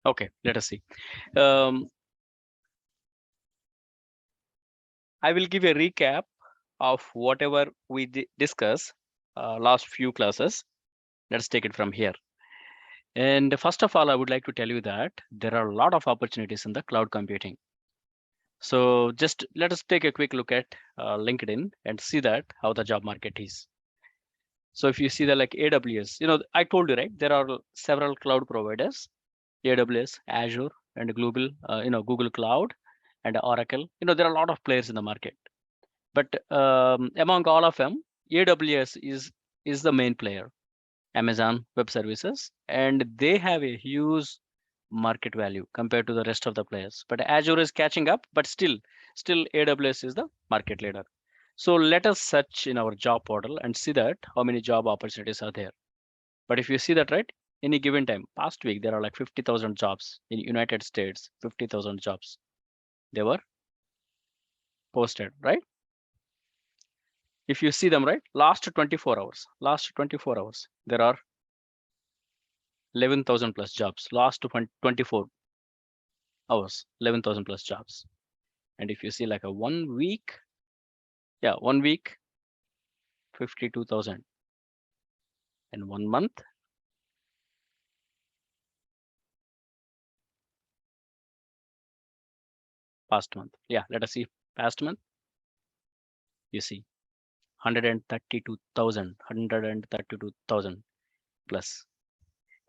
Okay, let us see. Um, I will give a recap of whatever we discussed last few classes. Let's take it from here. And first of all, I would like to tell you that there are a lot of opportunities in the cloud computing. So just let us take a quick look at LinkedIn and see that how the job market is. So if you see the like AWS, I told you, right? There are several cloud providers, AWS, Azure, and Google Cloud and Oracle. There are a lot of players in the market. But among all of them, AWS is the main player, Amazon Web Services, and they have a huge market value compared to the rest of the players. But Azure is catching up, but still AWS is the market leader. So let us search in our job portal and see that how many job opportunities are there. But if you see that, right, any given time, past week there are like 50,000 jobs in United States, 50,000 jobs they were posted, right? If you see them, right, last 24 hours, there are 11,000 plus jobs. Last 24 hours, 11,000 plus jobs. And if you see like a 1 week, 1 week, 52,000. And 1 month, past month. Yeah, let us see past month. You see 132,000 plus.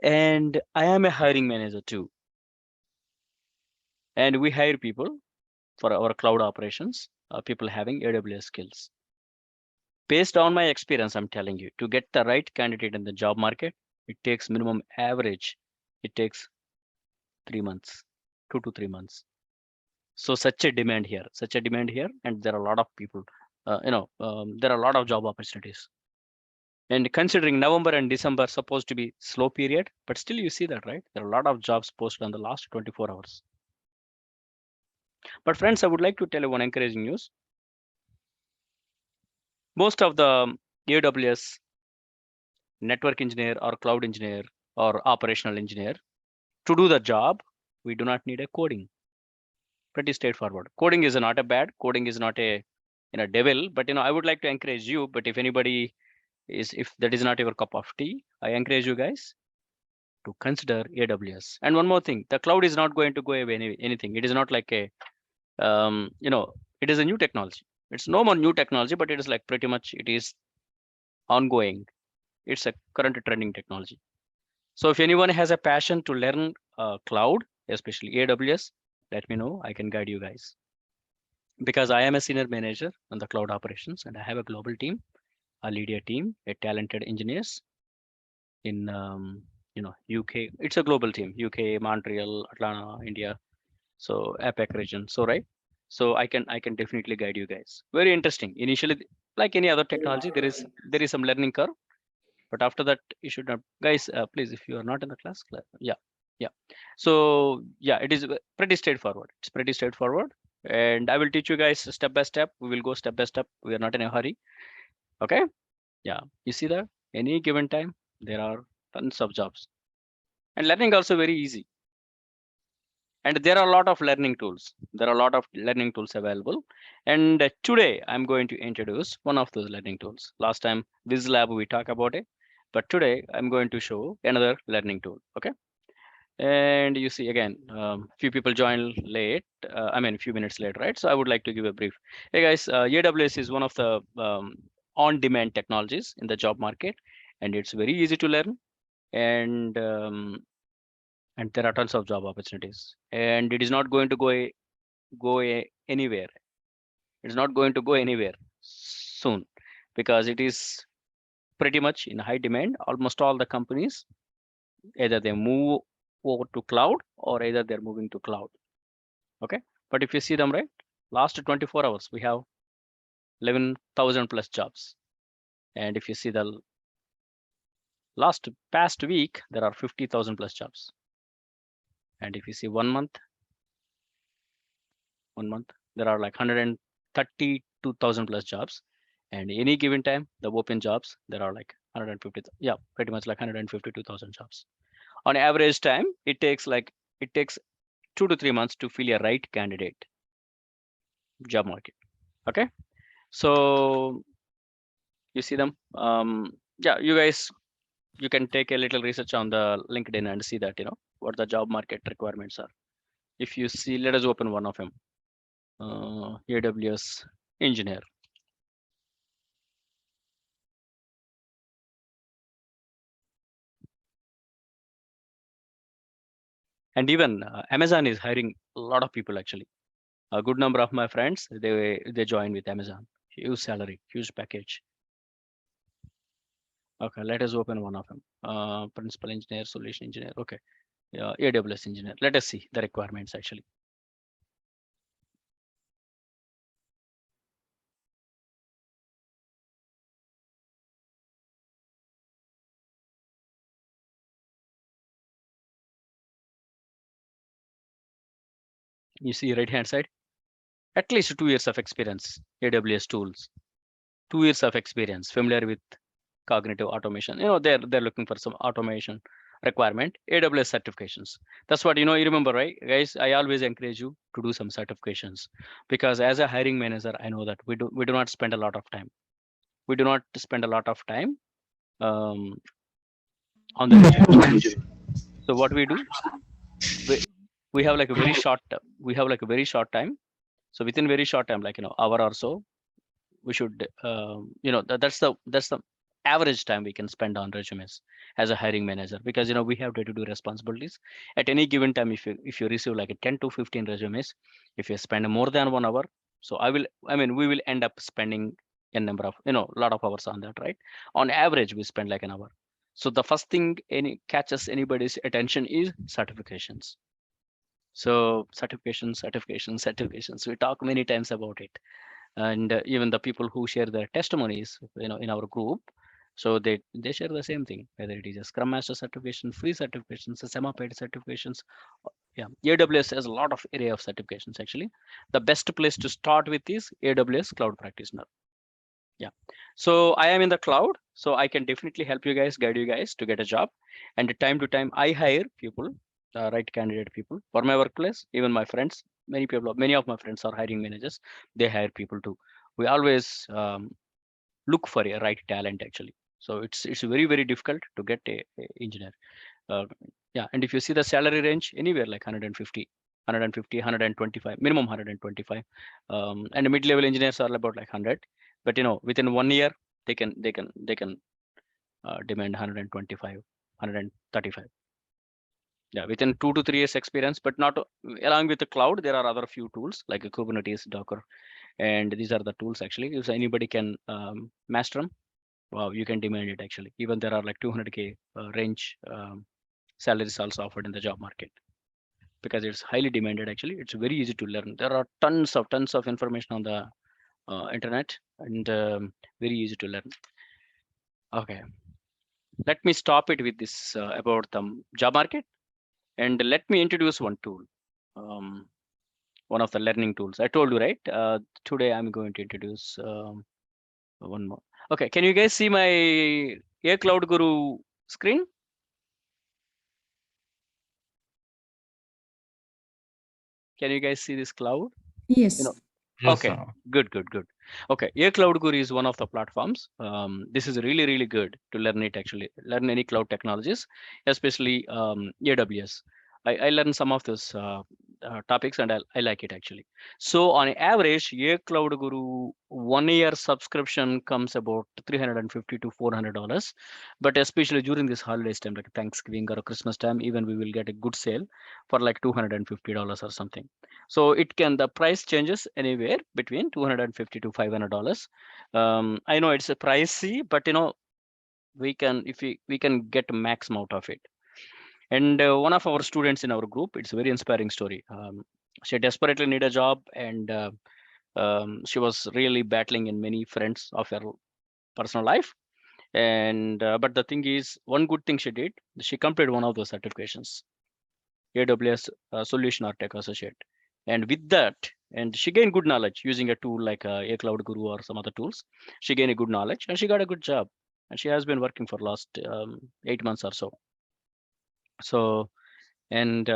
And I am a hiring manager too. And we hire people for our cloud operations, people having AWS skills. Based on my experience, I'm telling you, to get the right candidate in the job market, it takes minimum average, it takes 3 months, 2 to 3 months. So such a demand here, and there are a lot of people, there are a lot of job opportunities. And considering November and December supposed to be slow period, but still you see that, right? There are a lot of jobs posted on the last 24 hours. But friends, I would like to tell you one encouraging news. Most of the AWS network engineer or cloud engineer or operational engineer, to do the job, we do not need a coding. Pretty straightforward. Coding is not a bad, coding is not a devil, but I would like to encourage you. But if anybody if that is not your cup of tea, I encourage you guys to consider AWS. And one more thing, the cloud is not going to go away anything. It is not like a it is a new technology. It's no more new technology, but it is like pretty much it is ongoing. It's a current trending technology. So if anyone has a passion to learn cloud, especially AWS, let me know. I can guide you guys. Because I am a senior manager on the cloud operations and I have a global team. I lead a team, a talented engineers in UK. It's a global team, UK, Montreal, Atlanta, India. So APAC region. So right. So I can definitely guide you guys. Very interesting. Initially, like any other technology, there is some learning curve. But after that, you should not, guys. Please, if you are not in the class, yeah, yeah. So yeah, it is pretty straightforward. It's pretty straightforward, and I will teach you guys step by step. We will go step by step. We are not in a hurry. Okay. Yeah. You see that any given time there are tons of jobs, and learning also very easy. And there are a lot of learning tools. There are a lot of learning tools available. And today I'm going to introduce one of those learning tools. Last time this lab we talked about it, but today I'm going to show another learning tool. Okay. And you see again, few people joined late. I mean, a few minutes late, right? So I would like to give a brief. Hey guys, AWS is one of the on-demand technologies in the job market, and it's very easy to learn. And there are tons of job opportunities, and it is not going to anywhere. It's not going to go anywhere soon, because it is pretty much in high demand. Almost all the companies, either they move over to cloud or either they're moving to cloud. Okay. But if you see them, right, last 24 hours we have 11,000 plus jobs. And if you see the past week, there are 50,000 plus jobs. And if you see 1 month, there are like 132,000 plus jobs. And any given time, the open jobs, there are like 150, yeah, pretty much like 152,000 jobs. On average time, it takes like it takes 2 to 3 months to fill a right candidate job market. Okay, so you see them. Yeah, you guys, you can take a little research on the LinkedIn and see that, what the job market requirements are. If you see, let us open one of them. AWS engineer. And even Amazon is hiring a lot of people actually. A good number of my friends, they join with Amazon. Huge salary, huge package. Okay, let us open one of them. Principal engineer, solution engineer. Okay, AWS engineer. Let us see the requirements actually. You see right hand side, at least 2 years of experience, AWS tools, 2 years of experience, familiar with cognitive automation. They're looking for some automation requirement, AWS certifications. That's what, you remember, right? Guys, I always encourage you to do some certifications, because as a hiring manager, I know that we do not spend a lot of time. We do not spend a lot of time um, on the resume. So what we do, we, we have like a very short, we have like a very short time. So within very short time, like, hour or so, we should, that's the average time we can spend on resumes as a hiring manager, because we have day-to-day responsibilities. At any given time, if you receive like a 10 to 15 resumes, if you spend more than 1 hour, so we will end up spending a number of, a lot of hours on that, right? On average, we spend like an hour. So the first thing any catches anybody's attention is certifications. So certifications, we talk many times about it. And even the people who share their testimonies, in our group, so they share the same thing, whether it is a Scrum Master certification, free certifications, semi-paid certifications. Yeah, AWS has a lot of array of certifications actually. The best place to start with is AWS Cloud Practitioner. Yeah, so I am in the cloud, so I can definitely help you guys, guide you guys to get a job. And time to time, I hire people, right candidate people for my workplace. Even my friends, many of my friends are hiring managers. They hire people too. We always look for a right talent actually. So it's very very difficult to get a engineer. Uh, yeah, and if you see the salary range, anywhere like 150, 125, minimum 125, and the mid-level engineers are about like 100. But within 1 year, they can demand 125, 135. Yeah, within 2 to 3 years experience, but not along with the cloud. There are other few tools like Kubernetes, Docker, and these are the tools actually. If anybody can master them, wow, you can demand it actually. Even there are like 200K range salaries also offered in the job market, because it's highly demanded actually. It's very easy to learn. There are tons of information on the internet, and very easy to learn. Okay, let me stop it with this about the job market, and let me introduce one tool, one of the learning tools. I told you, right? Today I'm going to introduce one more. Okay, can you guys see my Air Cloud Guru screen? Can you guys see this cloud? Yes. Yes, Okay, sir. good. Okay, Air Cloud Guru is one of the platforms. This is really good to learn it actually. Learn any cloud technologies, especially AWS. I learned some of those topics, and I like it actually. So on average, Air Cloud Guru 1 year subscription comes about $350 to $400. But especially during this holidays time, like Thanksgiving or Christmas time, even we will get a good sale for like $250 or something. So the price changes anywhere between $250 to $500. I know it's a pricey, but we can, if we can get maximum out of it. And one of our students in our group, it's a very inspiring story. She desperately need a job, and she was really battling in many fronts of her personal life. And but the thing is, one good thing she did, she completed one of those certifications, AWS Solution Architect Associate. And with that, and she gained good knowledge using a tool like a Cloud Guru or some other tools. She gained a good knowledge, and she got a good job. And she has been working for last 8 months or so. So And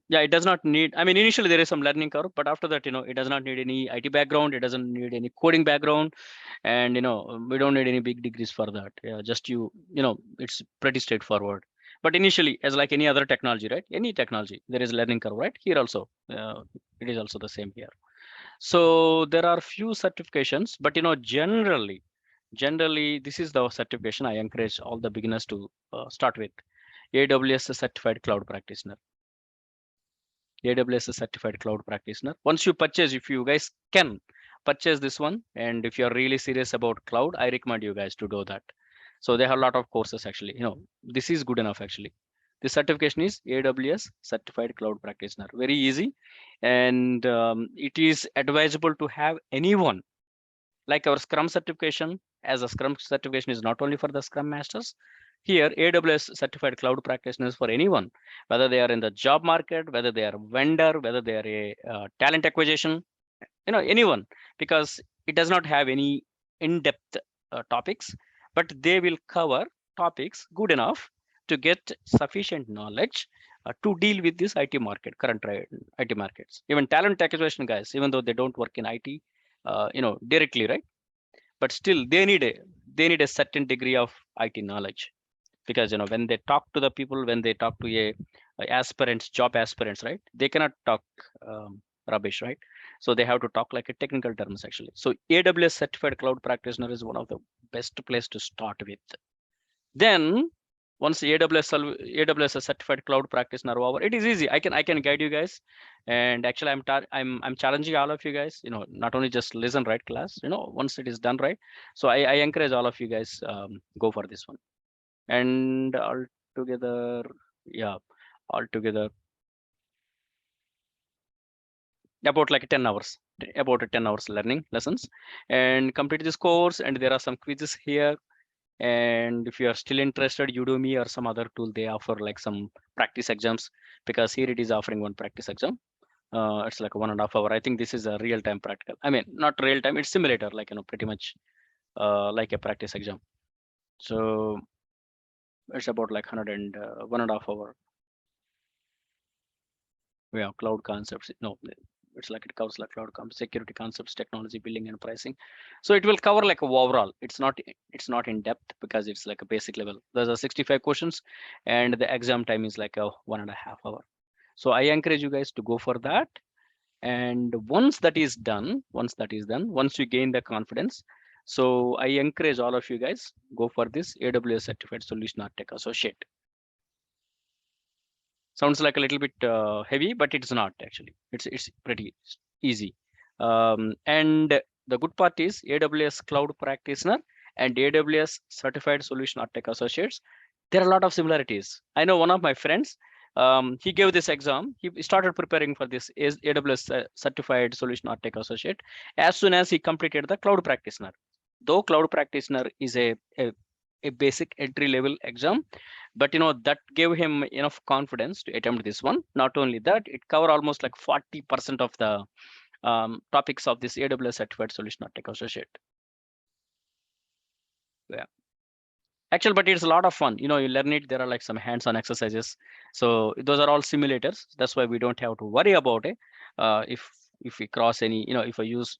yeah, it does not need, I mean, initially there is some learning curve, but after that, it does not need any IT background. It doesn't need any coding background. And, we don't need any big degrees for that. Yeah, just it's pretty straightforward. But initially, as like any other technology, right? Any technology, there is learning curve, right? Here also, it is also the same here. So there are few certifications, but, generally, this is the certification I encourage all the beginners to start with. AWS Certified Cloud Practitioner. AWS Certified Cloud Practitioner. Once you purchase, if you guys can purchase this one, and if you're really serious about cloud, I recommend you guys to do that. So they have a lot of courses actually. This is good enough actually. The certification is AWS Certified Cloud Practitioner. Very easy, and it is advisable to have anyone, like our Scrum certification. As a Scrum certification is not only for the Scrum Masters, here AWS Certified Cloud Practitioners for anyone, whether they are in the job market, whether they are a vendor, whether they are a talent acquisition, anyone, because it does not have any in-depth topics, but they will cover topics good enough to get sufficient knowledge to deal with this IT market, current IT markets. Even talent acquisition guys, even though they don't work in IT, directly, right? But still, they need a certain degree of IT knowledge, because when they talk to the people, when they talk to a aspirants, job aspirants, right? They cannot talk rubbish, right? So they have to talk like a technical terms actually. So AWS Certified Cloud Practitioner is one of the best place to start with. Then once AWS Certified Cloud Practitioner over, it is easy. I can guide you guys, and actually I'm challenging all of you guys. Not only just listen, right, class. Once it is done, right. So I encourage all of you guys, go for this one. And all together, yeah, all together about like 10 hours, about 10 hours learning lessons, and complete this course. And there are some quizzes here. And if you are still interested, Udemy or some other tool, they offer like some practice exams, because here it is offering one practice exam. It's like 1.5 hour. I think this is a real time practical. I mean, not real time, it's simulator, like, pretty much like a practice exam. So it's about like 1.5 hour. Yeah, cloud concepts. No, it's like it covers like cloud concepts, security concepts, technology, billing, and pricing. So it will cover like overall. It's not in depth, because it's like a basic level. There's a 65 questions, and the exam time is like a 1.5 hour. So I encourage you guys to go for that. And once you gain the confidence, so I encourage all of you guys, go for this AWS Certified Solution Architect Associate. Sounds like a little bit heavy, but it's not actually. It's pretty easy. And the good part is AWS Cloud Practitioner and AWS Certified Solution Architect Associates. There are a lot of similarities. I know one of my friends. He gave this exam. He started preparing for this AWS Certified Solution Architect Associate as soon as he completed the Cloud Practitioner. Though Cloud Practitioner is a basic entry level exam, but that gave him enough confidence to attempt this one. Not only that, it covered almost like 40% of the topics of this AWS Certified Solution Architect Associate. Yeah, actually, but it's a lot of fun. You learn it. There are like some hands-on exercises, so those are all simulators. That's why we don't have to worry about it. If we cross any, if I use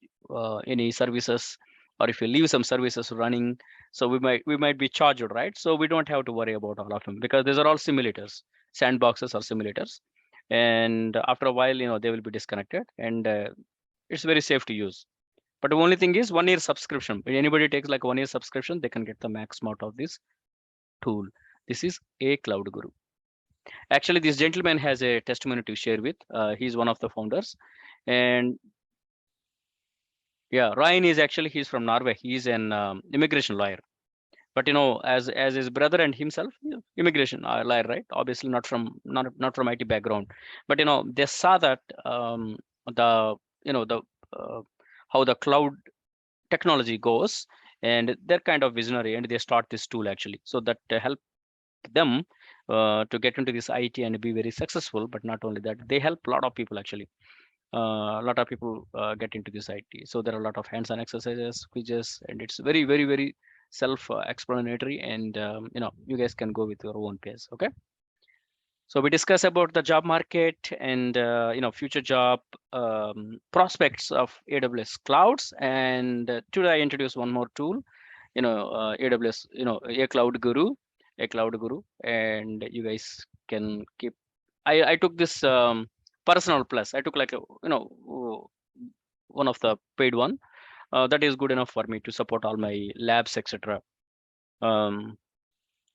any services, or if you leave some services running, so we might be charged, right? So we don't have to worry about all of them, because these are all simulators. Sandboxes or simulators, and after a while, they will be disconnected, and it's very safe to use. But the only thing is 1 year subscription. When anybody takes like 1 year subscription, they can get the max amount of this tool. This is a cloud guru. Actually, this gentleman has a testimony to share with. He's one of the founders, and yeah, Ryan is actually, he's from Norway. He's an immigration lawyer. But as his brother and himself, immigration lawyer, right? Obviously not from IT background, but they saw that the the how the cloud technology goes, and they're kind of visionary, and they start this tool actually, so that help them to get into this IT and be very successful. But not only that, they help a lot of people actually. A lot of people get into this IT. So there are a lot of hands-on exercises, quizzes, and it's very, very, very self-explanatory. And you guys can go with your own pace. Okay. So we discuss about the job market and future job prospects of AWS clouds. And today I introduce one more tool, AWS, a cloud guru, and you guys can keep. I took this personal plus. I took like one of the paid one. That is good enough for me to support all my labs, etc. Um,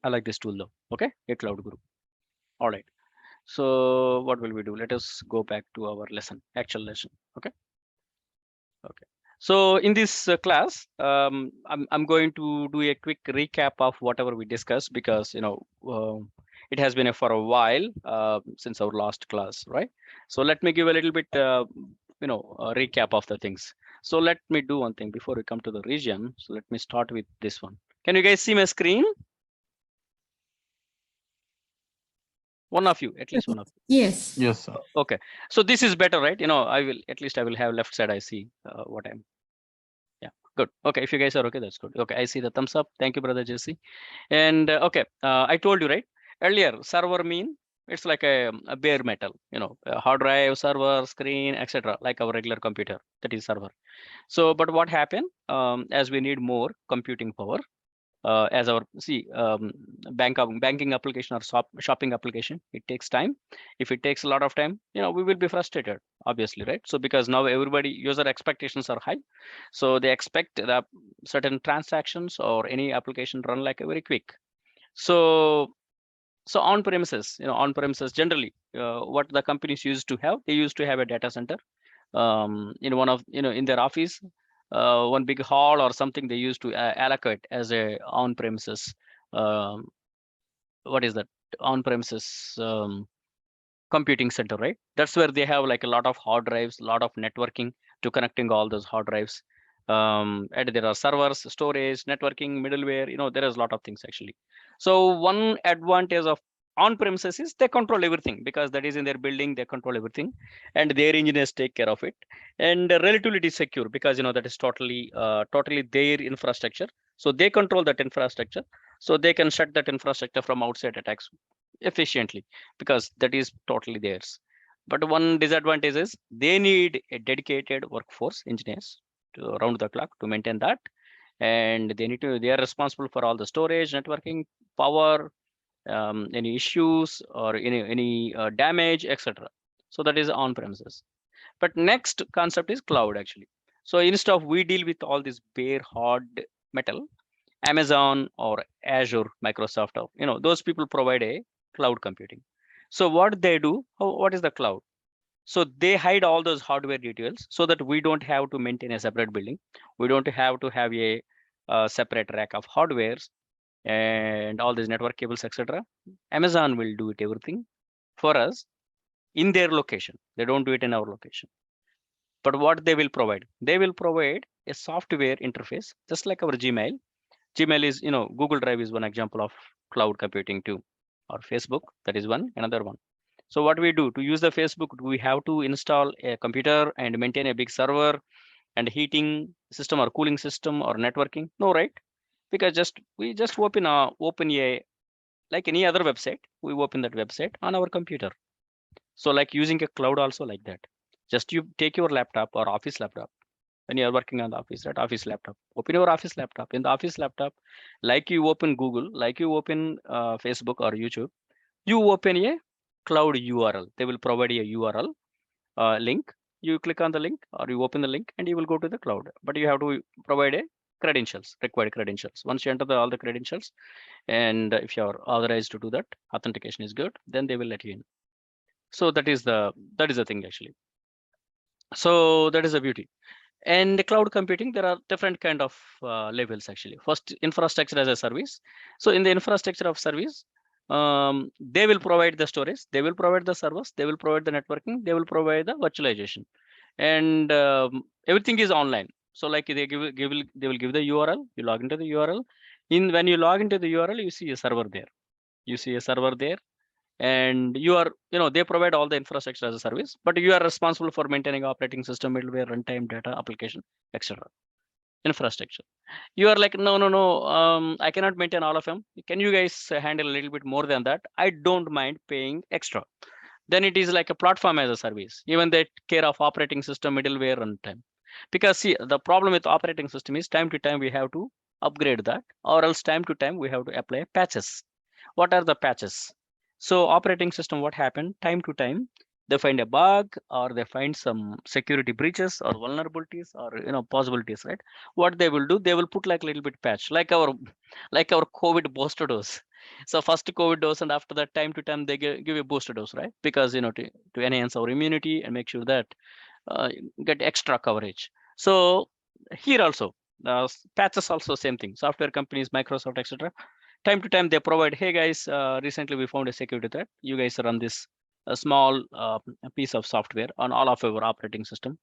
I like this tool though. Okay, a cloud guru. All right. So what will we do? Let us go back to our lesson, actual lesson. Okay. Okay. So in this class, I'm going to do a quick recap of whatever we discussed because it has been for a while since our last class, right? So let me give a little bit a recap of the things. So let me do one thing before we come to the region. So let me start with this one. Can you guys see my screen? One of you, at least one of you. Yes. Yes, sir. Okay. So this is better, right? I will have left side. I see what I'm. Yeah, good. Okay. If you guys are okay, that's good. Okay. I see the thumbs up. Thank you, brother Jesse. And okay. I told you, right? Earlier, server mean it's like a bare metal, a hard drive, server, screen, etc. Like our regular computer. That is server. So, but what happened as we need more computing power, as our banking application or shopping application, it takes time. If it takes a lot of time, we will be frustrated, obviously, right? So because now everybody user expectations are high, so they expect that certain transactions or any application run like a very quick. So on premises generally, what the companies used to have, they used to have a data center in one of in their office, one big hall or something. They used to allocate as a on premises, um, what is that, on premises computing center, right? That's where they have like a lot of hard drives, a lot of networking to connecting all those hard drives. And there are servers, storage, networking, middleware, there is a lot of things actually. So one advantage of on premises is they control everything because that is in their building, they control everything and their engineers take care of it. And relatively secure because that is totally their infrastructure. So they control that infrastructure. So they can shut that infrastructure from outside attacks efficiently because that is totally theirs. But one disadvantage is they need a dedicated workforce engineers to around the clock to maintain that, and they are responsible for all the storage, networking, power, any issues or any damage, etc. So that is on premises. But next concept is cloud actually. So instead of we deal with all this bare hard metal, Amazon or Azure, Microsoft, or those people provide a cloud computing. So what they do, what is the cloud? So they hide all those hardware details so that we don't have to maintain a separate building. We don't have to have a separate rack of hardwares and all these network cables, etc. Amazon will do it everything for us in their location. They don't do it in our location. But what they will provide? They will provide a software interface, just like our Gmail. Gmail is, Google Drive is one example of cloud computing too, or Facebook, that is another one. So what we do to use the Facebook, we have to install a computer and maintain a big server and heating system or cooling system or networking? No, right? Because we just open a like any other website, we open that website on our computer. So like using a cloud also like that. Just you take your laptop or office laptop when you are working on the office, right? Office laptop. Open your office laptop. In the office laptop, like you open Google, like you open Facebook or YouTube, you open a cloud URL. They will provide a URL link. You click on the link or you open the link and you will go to the cloud. But you have to provide a required credentials. Once you enter all the credentials, and if you are authorized to do that, authentication is good, then they will let you in. So that is the thing actually. So that is the beauty. And the cloud computing, there are different kind of levels actually. First, infrastructure as a service. So in the infrastructure of service, they will provide the storage, they will provide the servers, they will provide the networking, they will provide the virtualization, and everything is online. So like they will give the URL, you log into the URL. When you log into the URL, you see a server there. You see a server there, and you are, they provide all the infrastructure as a service, but you are responsible for maintaining operating system, middleware, runtime, data, application, etc. infrastructure. You are like, no, I cannot maintain all of them. Can you guys handle a little bit more than that? I don't mind paying extra. Then it is like a platform as a service. Even they take care of operating system, middleware, runtime. Because see, the problem with operating system is time to time we have to upgrade that, or else time to time we have to apply patches. What are the patches? So operating system, what happened? Time to time, they find a bug or they find some security breaches or vulnerabilities or possibilities, right? What they will do, they will put like a little bit patch, like our COVID booster dose. So first COVID dose, and after that, time to time they give a booster dose, right? Because to enhance our immunity and make sure that uh, get extra coverage. So here also, patches also same thing. Software companies, Microsoft, etc. Time to time they provide, hey guys, recently we found a security threat. You guys run this a small piece of software on all of our operating system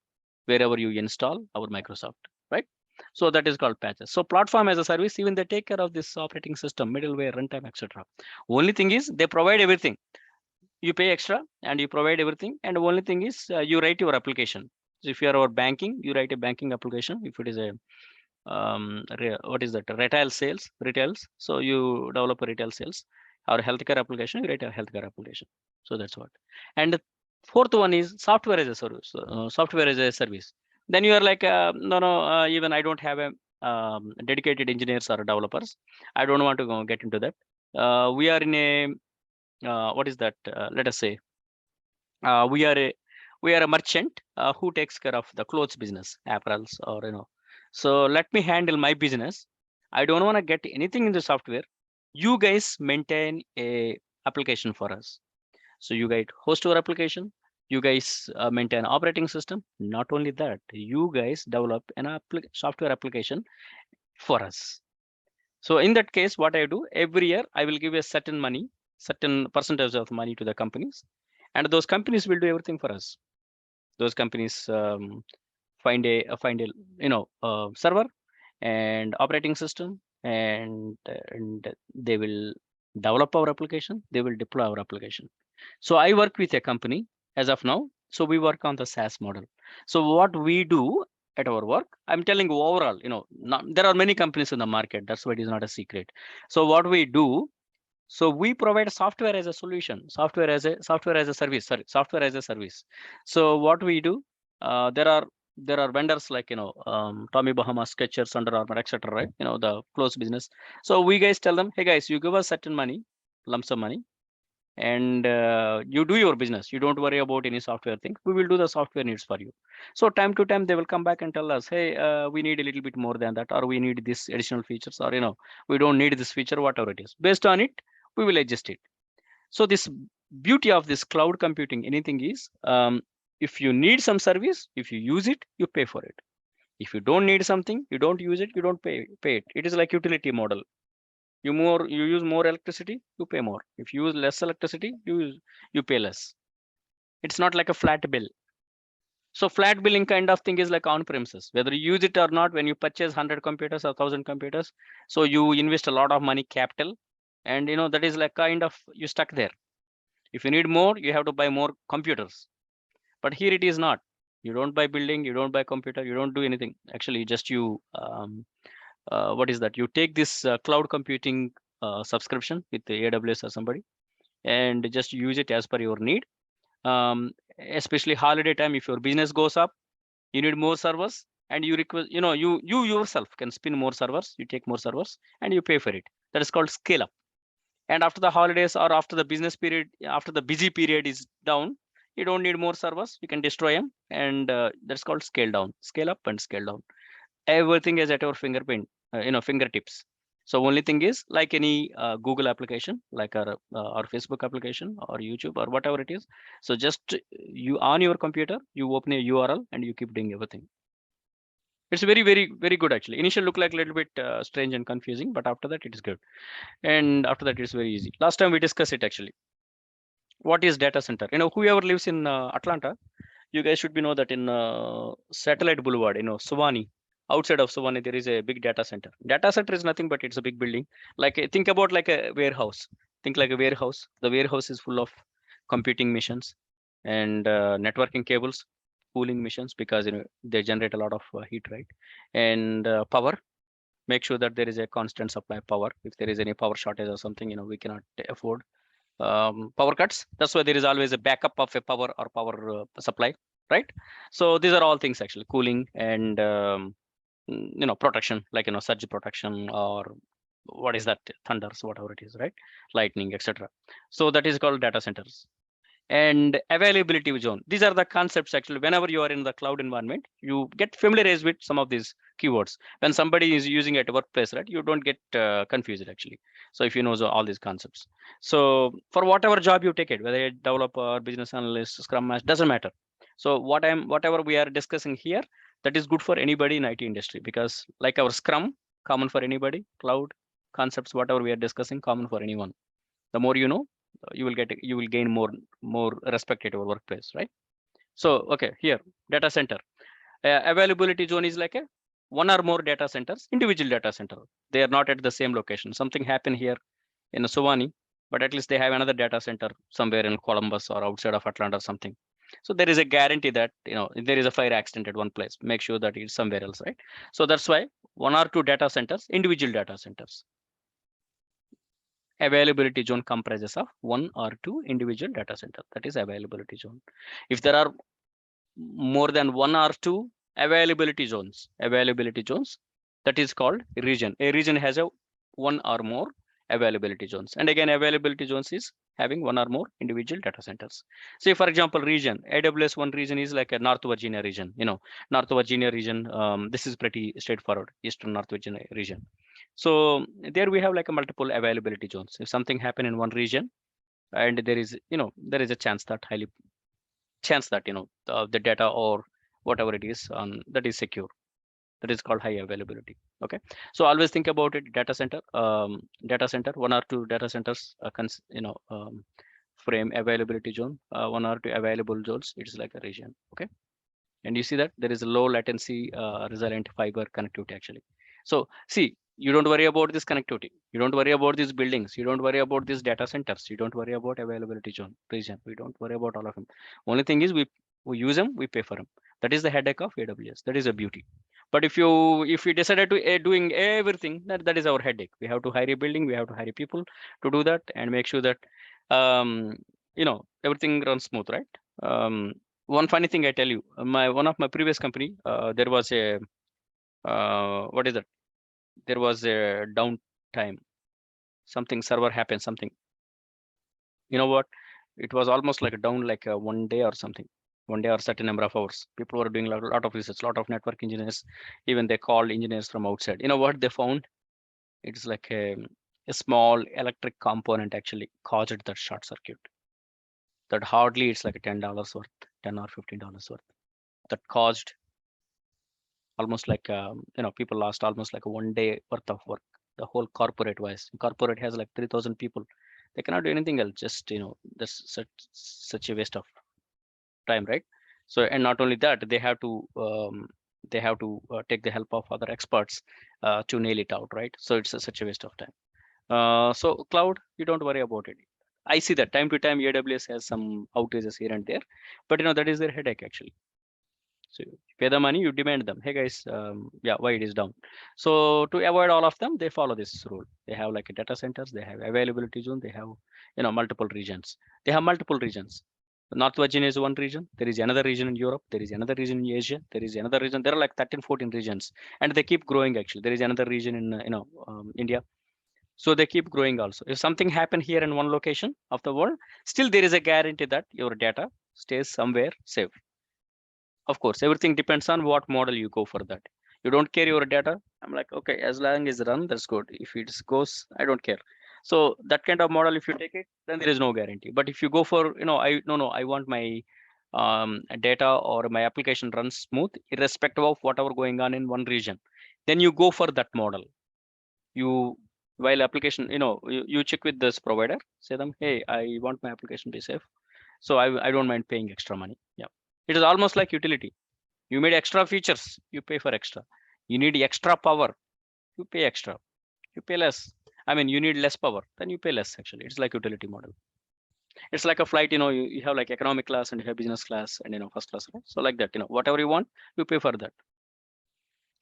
wherever you install our Microsoft, right? So that is called patches. So platform as a service, even they take care of this operating system, middleware, runtime, etc. Only thing is they provide everything. You pay extra and you provide everything. And the only thing is you write your application. So if you are our banking, you write a banking application. If it is a what is that, retails, so you develop a retail sales, or healthcare application, you write a healthcare application. So that's what. And the fourth one is software as a service. Software as a service. Then you are like, no, even I don't have a dedicated engineers or developers. I don't want to go get into that. We are in a what is that, let us say uh, we are a we are a merchant who takes care of the clothes business, apparels, or so let me handle my business. I don't want to get anything in the software. You guys maintain a application for us. So you guys host your application. You guys maintain operating system. Not only that, you guys develop an software application for us. So in that case, what I do every year, I will give a certain percentage of money to the companies, and those companies will do everything for us. Those companies find a server and operating system, and they will develop our application. They will deploy our application. So I work with a company as of now. So we work on the SaaS model. So what we do at our work, I'm telling you overall, there are many companies in the market. That's why it is not a secret. So what we do, so we provide software as a solution, software as a service, sorry, software as a service. So what we do, there are vendors like Tommy Bahama, Skechers, Under Armour, etc. Right? The clothes business. So we guys tell them, hey guys, you give us certain money, lump sum money, and you do your business. You don't worry about any software thing. We will do the software needs for you. So time to time they will come back and tell us, hey, we need a little bit more than that, or we need this additional features, or we don't need this feature, whatever it is. Based on it, we will adjust it. So this beauty of this cloud computing, anything is, if you need some service, if you use it, you pay for it. If you don't need something, you don't use it, you don't pay it. It is like utility model. You use more electricity, you pay more. If you use less electricity, you pay less. It's not like a flat bill. So flat billing kind of thing is like on premises, whether you use it or not. When you purchase 100 computers or 1,000 computers, so you invest a lot of money capital, and that is like kind of you stuck there. If you need more, you have to buy more computers. But here it is not. You don't buy building, you don't buy computer, you don't do anything. Actually, just what is that? You take this cloud computing subscription with the AWS or somebody, and just use it as per your need. Especially holiday time, if your business goes up, you need more servers, and you request, you yourself can spin more servers. You take more servers and you pay for it. That is called scale up. And after the holidays or after the business period, after the busy period is down, you don't need more servers. You can destroy them, and that's called scale down, scale up, and scale down. Everything is at your fingertips. So only thing is, like any Google application, like our Facebook application or YouTube or whatever it is. So just you on your computer, you open a URL and you keep doing everything. It's very, very, very good actually. Initial look like a little bit strange and confusing, but after that it is good. And after that it's very easy. Last time we discussed it actually. What is data center? Whoever lives in Atlanta, you guys should be know that in Satellite Boulevard, Suwannee, outside of Suwannee, there is a big data center. Data center is nothing but it's a big building. Like think about like a warehouse. Think like a warehouse. The warehouse is full of computing machines and networking cables. cooling missions because they generate a lot of heat, right? And power, make sure that there is a constant supply of power. If there is any power shortage or something, we cannot afford power cuts. That's why there is always a backup of a power or power supply, right? So these are all things actually, cooling and protection, like surge protection, or what is that, thunders, whatever it is, right? Lightning, etc. So that is called data centers. And availability zone, these are the concepts actually. Whenever you are in the cloud environment, you get familiarized with some of these keywords. When somebody is using it at workplace, right, you don't get confused actually. So if you know all these concepts, so for whatever job you take it, whether a developer, business analyst, scrum master, doesn't matter. So whatever we are discussing here, that is good for anybody in IT industry, because like our scrum, common for anybody, cloud concepts, whatever we are discussing, common for anyone. The more you know, you will gain more respect at your workplace, right? So okay, here, data center availability zone is like a one or more data centers, individual data center. They are not at the same location. Something happened here in Suwannee, but at least they have another data center somewhere in Columbus or outside of Atlanta or something. So there is a guarantee that if there is a fire accident at one place, make sure that it's somewhere else, right? So that's why one or two data centers, individual data centers. Availability zone comprises of one or two individual data center. That is availability zone. If there are more than one or two availability zones, that is called region. A region has a one or more availability zones. And again, availability zones is having one or more individual data centers. Say for example, region, AWS one region is like a North Virginia region. North Virginia region, this is pretty straightforward, Eastern North Virginia region. So there we have like a multiple availability zones. If something happen in one region, and there is a chance that the data or whatever it is that is secure, that is called high availability. Okay, so always think about it, data center, one or two data centers, frame availability zone, one or two available zones, it is like a region. Okay, and you see that there is a low latency resilient fiber connectivity actually. So see, you don't worry about this connectivity, you don't worry about these buildings, you don't worry about these data centers, you don't worry about availability zone region, we don't worry about all of them. Only thing is we use them, we pay for them. That is the headache of AWS, that is a beauty. But if you decided to doing everything, that is our headache. We have to hire a building, we have to hire people to do that and make sure that everything runs smooth, right? One funny thing I tell you, one of my previous company, there was a what is that? There was a downtime. Something server happened. Something. You know what? It was almost like a down like a 1 day or something. 1 day or certain number of hours. People were doing a lot of research. Lot of network engineers. Even they called engineers from outside. You know what they found? It's like a small electric component actually caused that short circuit. That hardly it's like a $10 worth, $10 or $15 worth. That caused almost like people lost almost like a 1 day worth of work. The whole corporate has like 3,000 people. They cannot do anything else. Just that's such a waste of time, right? So, and not only that, they have to take the help of other experts to nail it out, right? So it's such a waste of time. So cloud, you don't worry about it. I see that time to time AWS has some outages here and there, but that is their headache actually. So you pay the money, you demand them. Hey guys, why it is down? So to avoid all of them, they follow this rule. They have like a data centers, they have availability zone, they have multiple regions. They have multiple regions. North Virginia is one region. There is another region in Europe. There is another region in Asia. There is another region. There are like 13, 14 regions, and they keep growing. Actually, there is another region in India. So they keep growing also. If something happen here in one location of the world, still there is a guarantee that your data stays somewhere safe. Of course, everything depends on what model you go for that. You don't care your data. I'm like, okay, as long as run, that's good. If it goes, I don't care. So that kind of model, if you take it, then there is no guarantee. But if you go for, I want my data or my application runs smooth, irrespective of whatever going on in one region, then you go for that model. You while application, you check with this provider, say them, hey, I want my application to be safe. So I don't mind paying extra money. Yeah. It is almost like utility. You need extra features, you pay for extra. You need extra power, you pay extra. You pay less. I mean, you need less power, then you pay less actually. It's like utility model. It's like a flight, you have like economic class and you have business class and first class, right? So like that, whatever you want, you pay for that.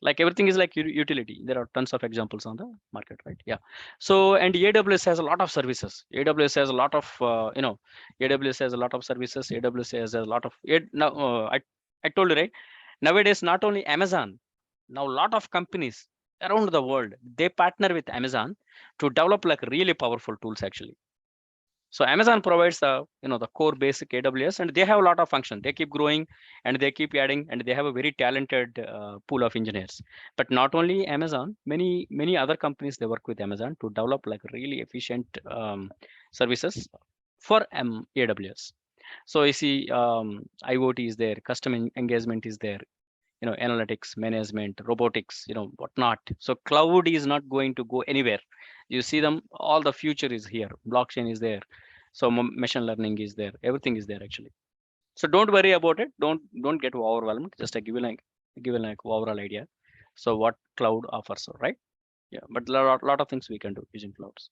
Like everything is like utility. There are tons of examples on the market, right? Yeah. So, and AWS has a lot of services. AWS has a lot of AWS has a lot of services. AWS has a lot of it now. I told you, right? Nowadays, not only Amazon, now a lot of companies around the world, they partner with Amazon to develop like really powerful tools actually. So Amazon provides the core basic AWS, and they have a lot of function. They keep growing and they keep adding, and they have a very talented pool of engineers. But not only Amazon, many other companies, they work with Amazon to develop like really efficient services for AWS. So you see, IoT is there, engagement is there, analytics, management, robotics, whatnot. So cloud is not going to go anywhere. You see them, all the future is here. Blockchain is there. So machine learning is there. Everything is there actually. So don't worry about it. Don't get overwhelmed. Just give like overall idea. So what cloud offers, right? Yeah, but lot of things we can do using clouds.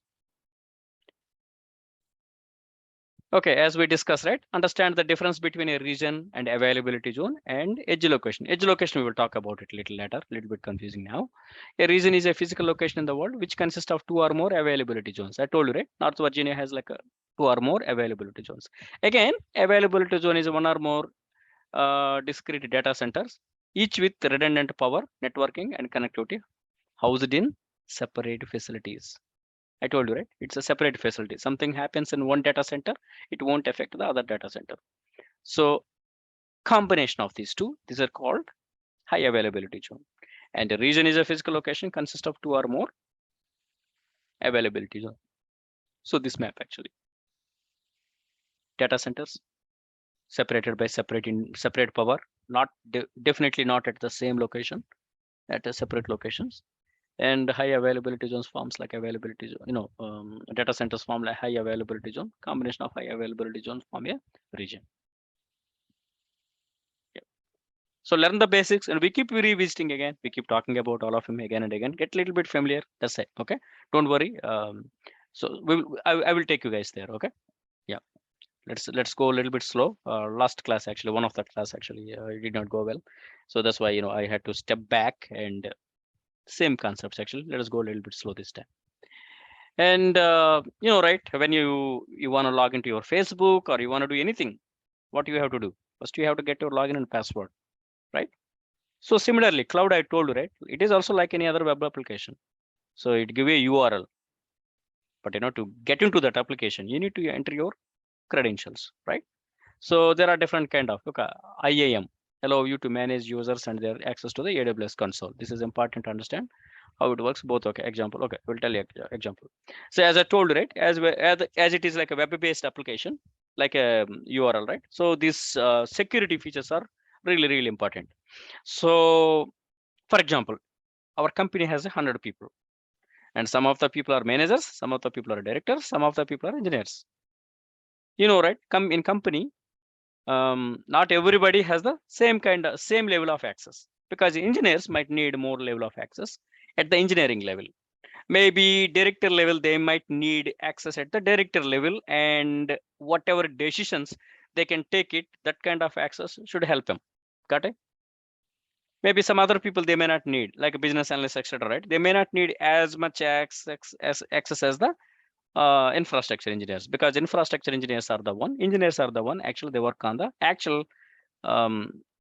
Okay, as we discussed, right? Understand the difference between a region and availability zone and edge location. Edge location, we will talk about it a little later, a little bit confusing now. A region is a physical location in the world which consists of 2 or more availability zones. I told you, right? North Virginia has like 2 or more availability zones. Again, availability zone is 1 or more discrete data centers, each with redundant power, networking, and connectivity housed in separate facilities. I told you, right? It's a separate facility. Something happens in one data center, it won't affect the other data center. So combination of these two, these are called high availability zone. And the region is a physical location consists of 2 or more availability zone. So this map actually, data centers separated by separate power, not definitely not at the same location, at a separate locations. And high availability zones forms like availability zone, data centers form like high availability zone. Combination of high availability zones form a region. Yeah. So learn the basics, and we keep revisiting again. We keep talking about all of them again and again. Get a little bit familiar. That's it. Okay. Don't worry. So I will take you guys there. Okay. Yeah. Let's go a little bit slow. Last class actually, one of the class actually, it did not go well. So that's why I had to step back, and same concepts actually. Let us go a little bit slow this time. And right, when you want to log into your Facebook or you want to do anything, what you have to do? First, you have to get your login and password, right? So similarly, cloud, I told you, right? It is also like any other web application. So it give you a URL, but to get into that application, you need to enter your credentials, right? So there are different kind of IAM allow you to manage users and their access to the AWS console. This is important to understand how it works both. Okay, example. Okay, we'll tell you example. So as I told you, right, as it is like a web-based application, like a URL, right? So these security features are really important. So for example, our company has 100 people, and some of the people are managers, some of the people are directors, some of the people are engineers. Right? Come in company, not everybody has the same level of access, because engineers might need more level of access at the engineering level. Maybe director level, they might need access at the director level, and whatever decisions they can take it, that kind of access should help them. Got it? Maybe some other people they may not need, like a business analyst, etc. Right? They may not need as much access as the infrastructure engineers, because infrastructure engineers are the one actually they work on the actual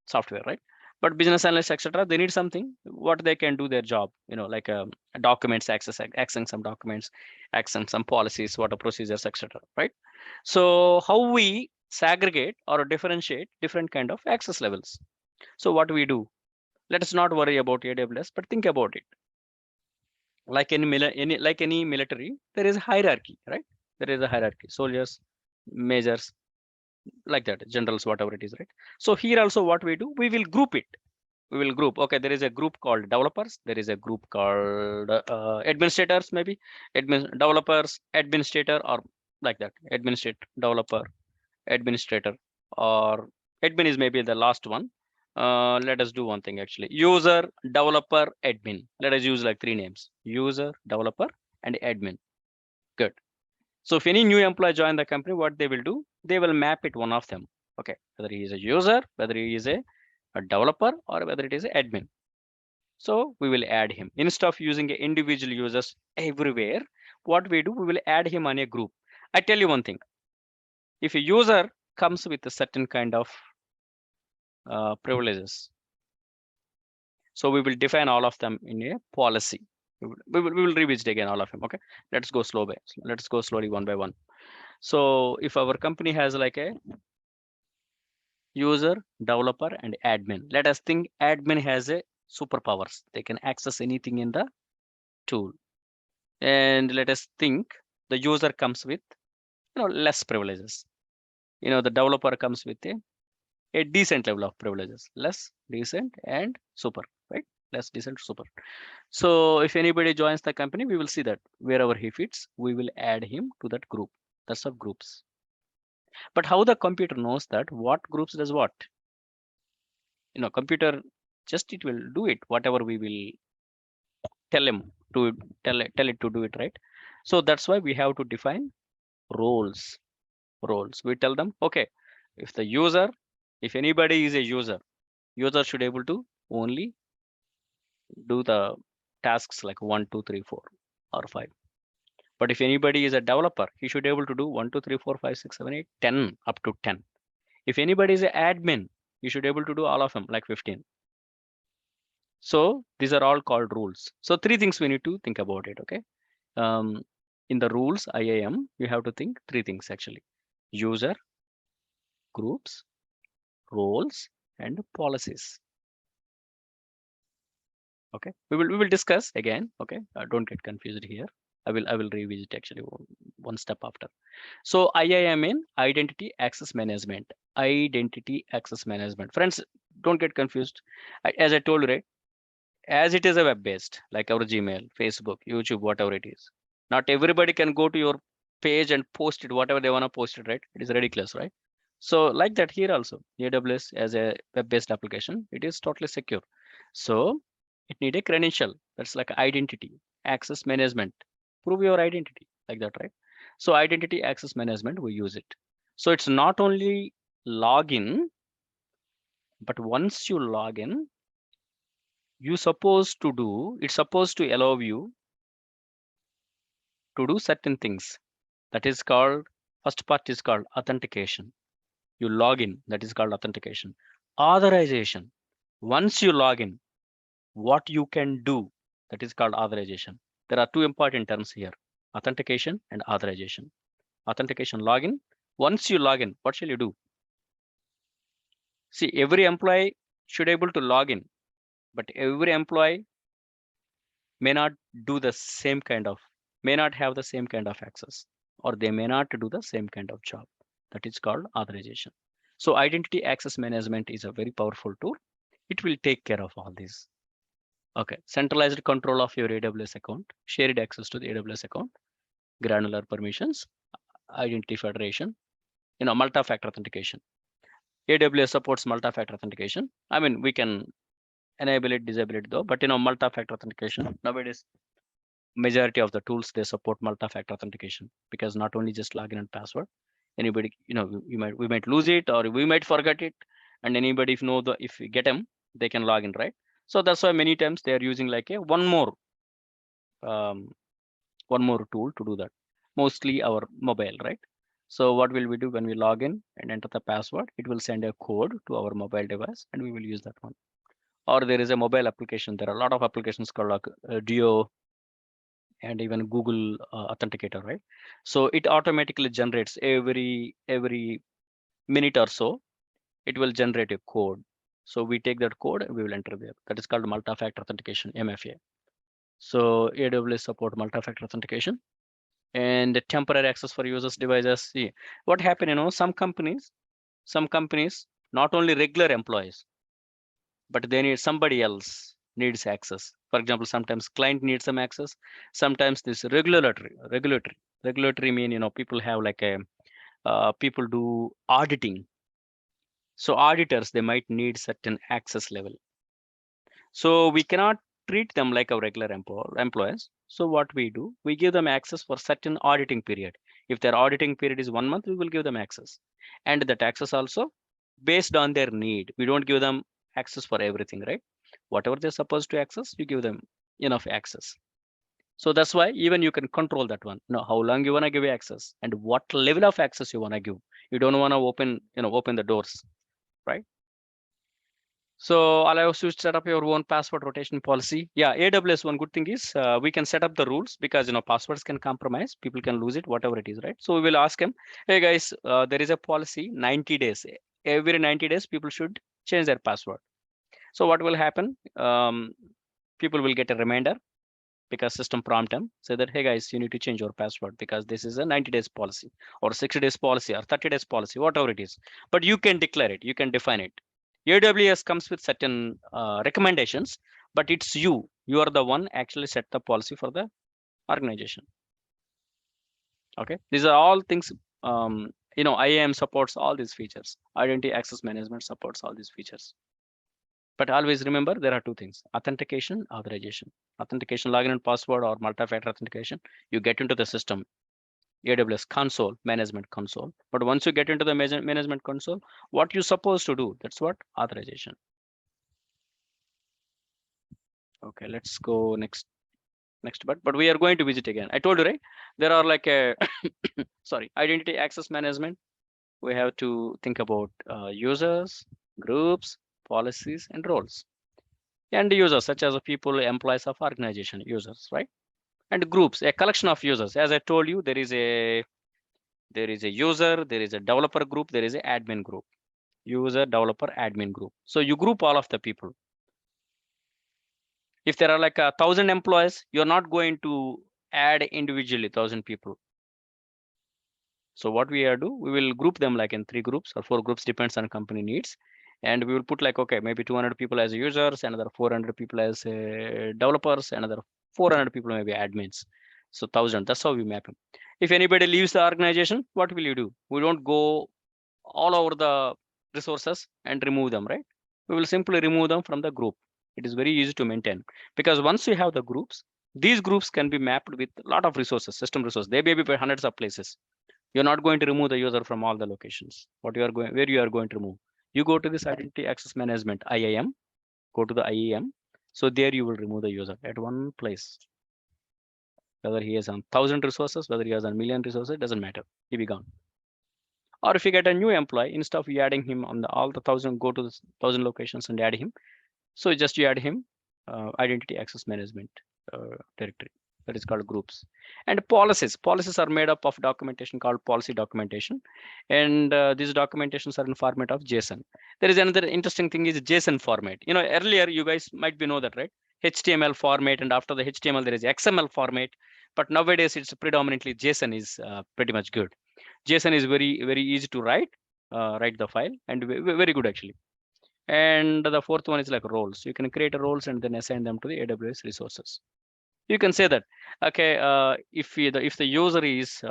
software, right? But business analysts, etc., they need something what they can do their job, like documents, accessing some documents, accessing some policies, what are procedures, etc., right? So how we segregate or differentiate different kind of access levels? So what we do, let us not worry about AWS, but think about it. Like any military, there is a hierarchy, right? There is a hierarchy, soldiers, majors, like that, generals, whatever it is, right? So here also what we do, we will group it. Okay, there is a group called developers, there is a group called administrators, maybe developers, administrator, or like that, administrator, developer, administrator, or admin is maybe the last one. Let us do one thing actually, user, developer, admin. Let us use like 3 names, user, developer, and admin. Good. So if any new employee join the company, what they will do, they will map it one of them. Okay, whether he is a user, whether he is a developer, or whether it is an admin. So we will add him. Instead of using individual users everywhere, what we do, we will add him on a group. I tell you one thing. If a user comes with a certain kind of privileges, so we will define all of them in a policy. We will revisit again all of them. Okay, let's go let's go slowly one by one. So if our company has like a user, developer, and admin, let us think admin has a superpowers. They can access anything in the tool. And let us think the user comes with less privileges. The developer comes with a decent level of privileges, less, decent, and super, right? Less, decent, super. So if anybody joins the company, we will see that wherever he fits, we will add him to that group. That's of groups. But how the computer knows that what groups does what? Computer just it will do it, whatever we will tell him to tell it to do it, right? So that's why we have to define roles. We tell them, okay, if the user, if anybody is a user should able to only do the tasks like 1, 2, 3, 4, or 5. But if anybody is a developer, he should able to do 1, 2, 3, 4, 5, 6, 7, 8, 10, up to 10. If anybody is an admin, he should able to do all of them like 15. So these are all called rules. So 3 things we need to think about it. Okay. In the rules IAM, you have to think 3 things actually: user, groups, roles, and policies. Okay, we will discuss again. Okay, don't get confused here. I will revisit actually one step after. So IAM in identity access management. Identity access management. Friends, don't get confused. As I told you, right? As it is a web-based, like our Gmail, Facebook, YouTube, whatever it is. Not everybody can go to your page and post it, whatever they want to post it, right? It is ridiculous, right? So like that here also, AWS as a web-based application, it is totally secure. So it need a credential. That's like identity, access management. Prove your identity like that, right? So identity access management, we use it. So it's not only login, but once you log in, it's supposed to allow you to do certain things. That is called, first part is called authentication. You log in, that is called authentication. Authorization. Once you log in, what you can do, that is called authorization. There are 2 important terms here: authentication and authorization. Authentication, login. Once you log in, what shall you do? See, every employee should able to log in, but every employee may not do the same kind of, may not have the same kind of access, or they may not do the same kind of job. That is called authorization. So identity access management is a very powerful tool. It will take care of all these. Okay, centralized control of your AWS account, shared access to the AWS account, granular permissions, identity federation, multi-factor authentication. AWS supports multi-factor authentication. I mean, we can enable it, disable it though, but multi-factor authentication nowadays, majority of the tools, they support multi-factor authentication, because not only just login and password, anybody, we might lose it, or we might forget it, and anybody, if we get them, they can log in, right? So that's why many times they are using like one more tool to do that, mostly our mobile, right? So what will we do when we log in and enter the password? It will send a code to our mobile device, and we will use that one. Or there is a mobile application. There are a lot of applications called like Duo and even Google Authenticator, right? So it automatically generates every minute or so, it will generate a code. So we take that code and we will enter there. That is called multi-factor authentication, MFA. So AWS support multi-factor authentication and temporary access for users' devices. See what happened, some companies, not only regular employees, but they need somebody else needs access. For example, sometimes client needs some access. Sometimes this regulatory mean, people have like a, people do auditing. So auditors, they might need certain access level. So we cannot treat them like our regular employees. So what we do, we give them access for certain auditing period. If their auditing period is 1 month, we will give them access. And the taxes also based on their need. We don't give them access for everything, right? Whatever they're supposed to access, you give them enough access. So that's why even you can control that one. How long you want to give access and what level of access you want to give. You don't want to open the doors, right? So allows you to set up your own password rotation policy. Yeah, AWS, one good thing is we can set up the rules because passwords can compromise, people can lose it, whatever it is, right? So we will ask them, hey guys, there is a policy 90 days. Every 90 days, people should change their password. So what will happen? People will get a reminder because system prompt them, say that, hey guys, you need to change your password because this is a 90 days policy or 60 days policy or 30 days policy, whatever it is. But you can declare it, you can define it. AWS comes with certain recommendations, but it's you are the one actually set the policy for the organization. Okay, these are all things. IAM supports all these features. Identity access management supports all these features. But always remember, there are two things: authentication, authorization. Authentication, login and password or multi-factor authentication. You get into the system, AWS console, management console. But once you get into the management console, what you're supposed to do, that's what authorization. Okay, let's go next. But we are going to visit again. I told you, right? There are like a, sorry, identity access management. We have to think about users, groups, policies, and roles. And users such as people, employees of organization, users, right? And groups, a collection of users. As I told you, there is a user, there is a developer group, there is an admin group. User, developer, admin group. So you group all of the people. If there are like 1,000 employees, you're not going to add individually 1,000 people. So what we are do, we will group them like in 3 groups or 4 groups, depends on company needs. And we will put like, okay, maybe 200 people as users, another 400 people as developers, another 400 people maybe admins. So 1,000, that's how we map them. If anybody leaves the organization, what will you do? We don't go all over the resources and remove them, right? We will simply remove them from the group. It is very easy to maintain because once you have the groups, these groups can be mapped with a lot of resources, system resources. They may be by hundreds of places. You're not going to remove the user from all the locations. Where you are going to remove? You go to this identity access management, IAM, go to the IAM. So there you will remove the user at one place. Whether he has 1,000 resources, whether he has 1,000,000 resources, doesn't matter. He be gone. Or if you get a new employee, instead of you adding him on all the 1,000, go to the 1,000 locations and add him. So just you add him identity access management directory. That is called groups. And policies. Policies are made up of documentation called policy documentation. And these documentations are in format of JSON. There is another interesting thing is JSON format. Earlier you guys might be know that, right? HTML format, and after the HTML there is XML format. But nowadays it's predominantly JSON is pretty much good. JSON is very, very easy to write the file, and very good actually. And the fourth one is like roles. You can create roles and then assign them to the AWS resources. You can say that, okay, if the user is,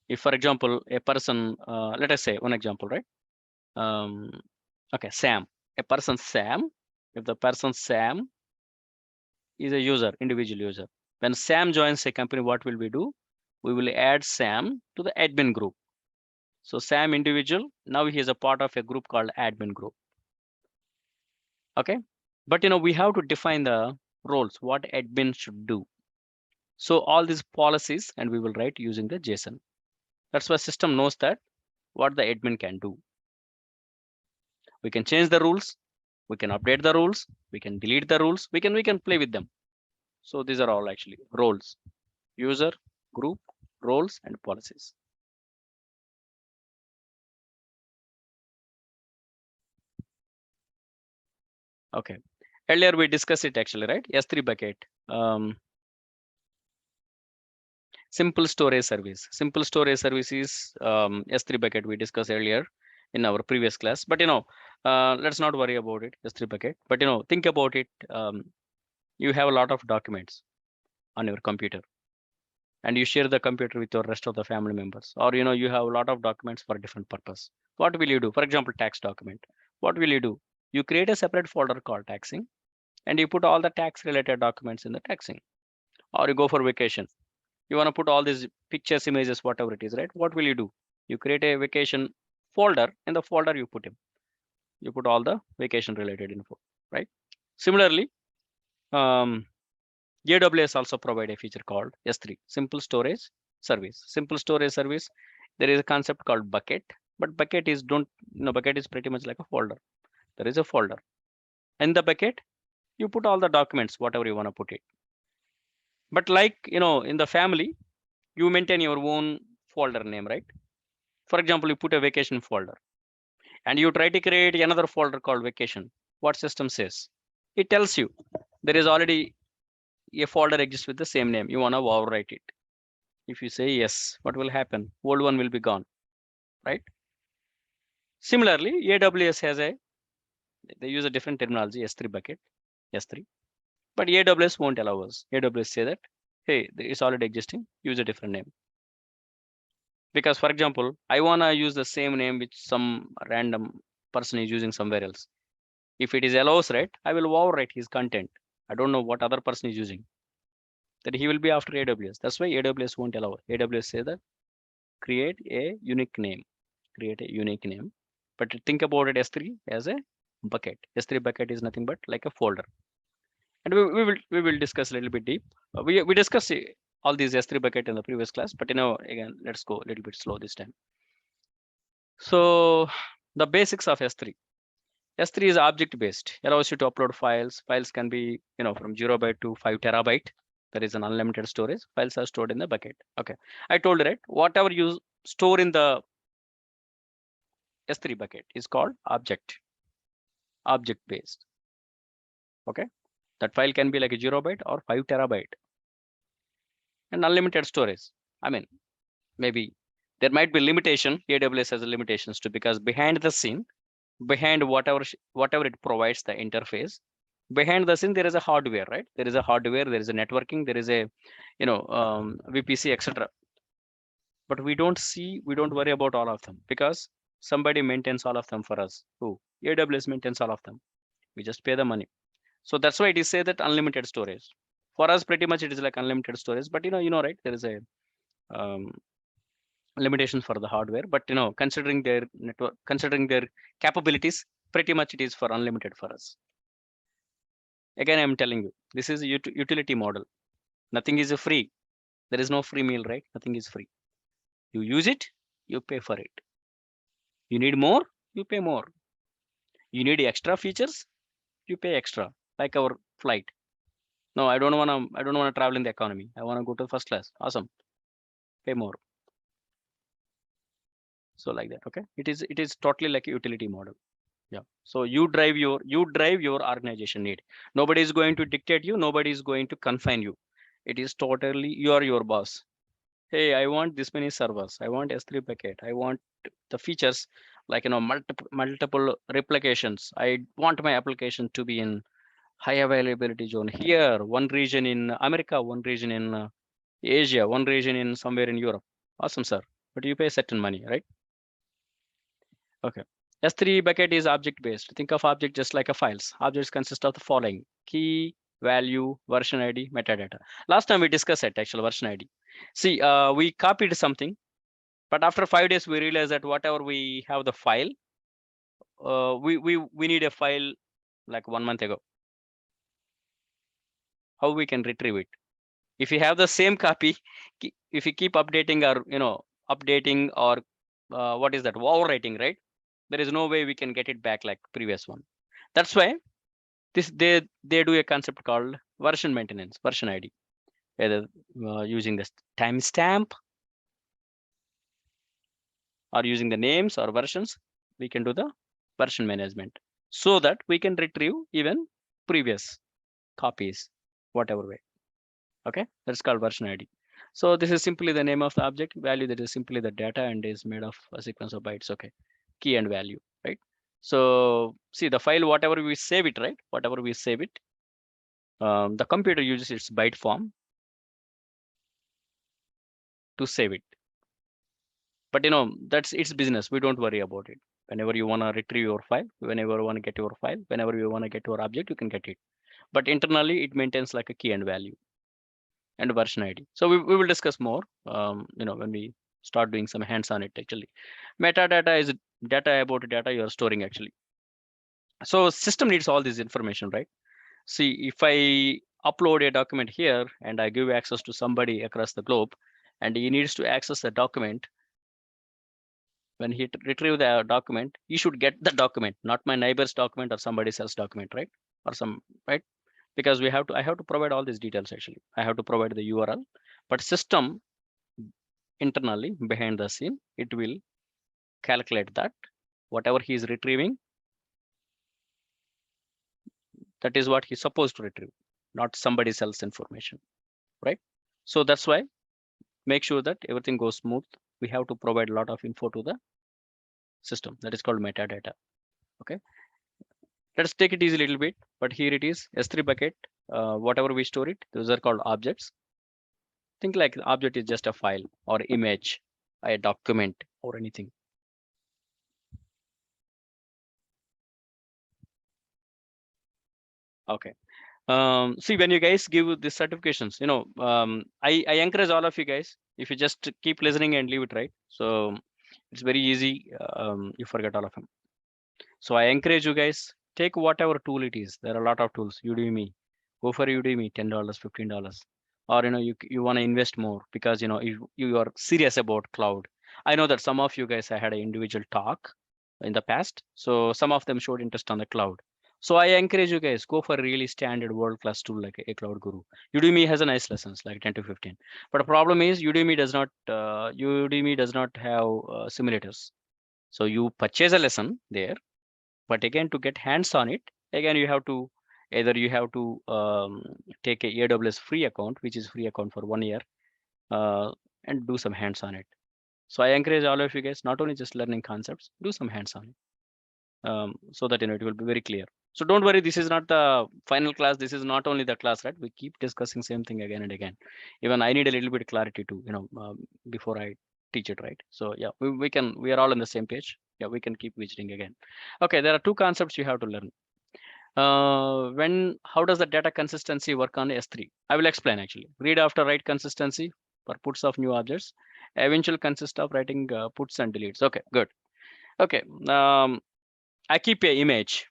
if for example, a person, let us say one example, right? Okay, Sam, a person Sam, if the person Sam is a user, individual user. When Sam joins a company, what will we do? We will add Sam to the admin group. So Sam individual, now he is a part of a group called admin group. Okay, but we have to define the roles, what admin should do. So all these policies, and we will write using the JSON. That's why system knows that what the admin can do. We can change the rules, we can update the rules, we can delete the rules, we can play with them. So these are all actually roles: user, group, roles, and policies. Okay, earlier we discussed it actually, right? S3 bucket. Simple storage service. Simple storage service is S3 bucket we discussed earlier in our previous class. But let's not worry about it, S3 bucket. But think about it. You have a lot of documents on your computer, and you share the computer with your rest of the family members, or you have a lot of documents for a different purpose. What will you do? For example, tax document. What will you do? You create a separate folder called taxing, and you put all the tax related documents in the taxing. Or you go for vacation. You want to put all these pictures, images, whatever it is, right? What will you do? You create a vacation folder. In the folder, you put all the vacation related info, right? Similarly, AWS also provide a feature called S3, Simple Storage Service. Simple Storage Service, there is a concept called bucket, but bucket is bucket is pretty much like a folder. There is a folder. In the bucket, you put all the documents, whatever you want to put it. But like, in the family, you maintain your own folder name, right? For example, you put a vacation folder and you try to create another folder called vacation. What system says? It tells you there is already a folder exists with the same name. You want to overwrite it. If you say yes, what will happen? Old one will be gone, right? Similarly, AWS they use a different terminology, S3 bucket, S3. But AWS won't allow us. AWS say that, hey, it's already existing, use a different name. Because for example, I want to use the same name which some random person is using somewhere else. If it is allows, right, I will overwrite his content. I don't know what other person is using. That he will be after AWS. That's why AWS won't allow. AWS say that create a unique name. Create a unique name. But think about it S3 as a bucket. S3 bucket is nothing but like a folder. And we will discuss a little bit deep. We discussed all these S3 bucket in the previous class, but again, let's go a little bit slow this time. So the basics of S3. S3 is object based, allows you to upload files. Files can be, from 0 byte to 5 terabyte. There is an unlimited storage. Files are stored in the bucket. Okay. I told you, right? Whatever you store in the S3 bucket is called object based. Okay. That file can be like a 0 byte or 5 terabyte and unlimited storage. I mean, maybe there might be limitation. AWS has limitations too, because behind the scene, behind whatever it provides the interface, behind the scene there is a hardware, right? There is a hardware, there is a networking, there is a VPC, etc. But we don't worry about all of them because somebody maintains all of them for us. Who? AWS maintains all of them. We just pay the money. So that's why it is say that unlimited storage. For us, pretty much it is like unlimited storage, but right, there is a limitation for the hardware, but considering their network, considering their capabilities, pretty much it is for unlimited for us. Again, I'm telling you, this is a utility model. Nothing is a free. There is no free meal, right? Nothing is free. You use it, you pay for it. You need more, you pay more. You need extra features, you pay extra. Like our flight. No, I don't wanna travel in the economy. I wanna go to first class. Awesome. Pay more. So like that. Okay. It is totally like a utility model. Yeah. So you drive your organization need. Nobody is going to dictate you. Nobody is going to confine you. It is totally you are your boss. Hey, I want this many servers. I want S3 bucket. I want the features like multiple replications. I want my application to be in high availability zone here. One region in America, one region in Asia, one region in somewhere in Europe. Awesome, sir. But you pay certain money, right? Okay. S3 bucket is object based. Think of object just like a files. Objects consist of the following: key, value, version ID, metadata. Last time we discussed it, actual version ID. See, we copied something, but after 5 days, we realized that whatever we have the file, we need a file like 1 month ago. How we can retrieve it? If you have the same copy, if you keep updating or updating or what is that, overwriting, right? There is no way we can get it back like previous one. That's why they do a concept called version maintenance, version ID, either using this timestamp or using the names or versions. We can do the version management so that we can retrieve even previous copies, whatever way. Okay, that's called version ID. So this is simply the name of the object, value that is simply the data and is made of a sequence of bytes. Okay, key and value, right? So see the file, whatever we save it, right? Whatever we save it, the computer uses its byte form to save it. But that's its business. We don't worry about it. Whenever you want to retrieve your file, whenever you want to get your file, whenever you want to get your object, you can get it. But internally, it maintains like a key and value. and version ID. So we will discuss more, when we start doing some hands on it actually. Metadata is data about data you are storing actually. So system needs all this information, right? See, if I upload a document here and I give access to somebody across the globe and he needs to access the document, when he retrieve the document, he should get the document, not my neighbor's document or somebody else's document, right? Or some, right? Because I have to provide all these details actually. I have to provide the URL, but system internally behind the scene, it will calculate that whatever he is retrieving, that is what he's supposed to retrieve, not somebody else's information, right? So that's why make sure that everything goes smooth. We have to provide a lot of info to the system. That is called metadata. Okay. Let's take it easy a little bit, but here it is S3 bucket. Whatever we store it, those are called objects. Think like object is just a file or image, a document or anything. Okay. See, when you guys give these certifications, I encourage all of you guys, if you just keep listening and leave it, right? So it's very easy. You forget all of them. So I encourage you guys, take whatever tool it is. There are a lot of tools. Udemy, go for Udemy, $10, $15. Or you want to invest more because you are serious about cloud. I know that some of you guys I had an individual talk in the past. So some of them showed interest on the cloud. So I encourage you guys, go for a really standard world-class tool like a cloud guru. Udemy has a nice lessons like 10 to 15. But the problem is Udemy does not have simulators. So you purchase a lesson there, but again, to get hands on it, again, you have to take a AWS free account, which is free account for 1 year, and do some hands on it. So I encourage all of you guys, not only just learning concepts, do some hands on it, so that it will be very clear. So don't worry, this is not the final class. This is not only the class, right? We keep discussing same thing again and again. Even I need a little bit of clarity too, before I teach it, right? So yeah, we are all on the same page. Yeah, we can keep visiting again. Okay, there are two concepts you have to learn. How does the data consistency work on S3? I will explain actually. Read after write consistency for puts of new objects. Eventual consist of writing puts and deletes. Okay, good. Okay, I keep a image.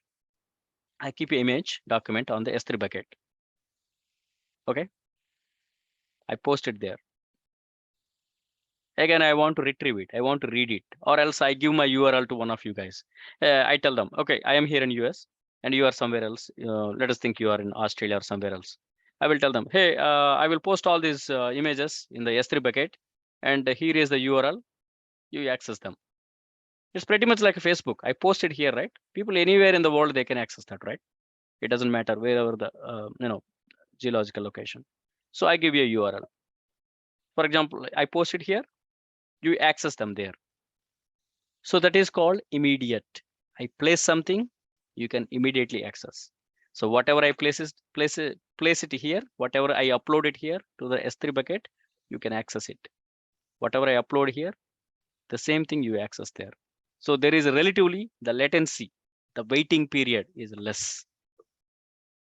I keep a image document on the S3 bucket. Okay, I post it there. Again, I want to retrieve it. I want to read it, or else I give my URL to one of you guys. I tell them, okay, I am here in US and you are somewhere else. Let us think you are in Australia or somewhere else. I will tell them, hey, I will post all these images in the S3 bucket, and here is the URL. You access them. It's pretty much like a Facebook. I posted here, right? People anywhere in the world, they can access that, right? It doesn't matter wherever the geological location. So I give you a URL. For example, I posted here. You access them there. So that is called immediate. I place something, you can immediately access. So whatever I place it here, whatever I upload it here to the S3 bucket, you can access it. Whatever I upload here, the same thing you access there. So there is relatively the latency, the waiting period is less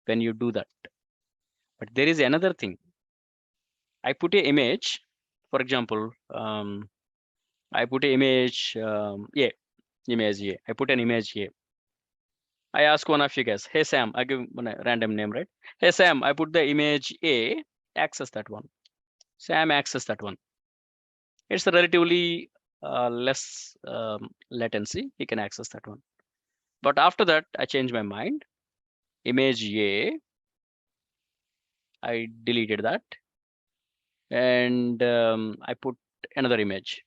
when you do that. But there is another thing. I put an image, for example, I put an image, image here. I put an image here. I ask one of you guys, hey Sam, I give one random name, right? Hey Sam, I put the image A, access that one. Sam access that one. It's a relatively less latency. He can access that one. But after that, I change my mind. Image A, I deleted that. And I put another image,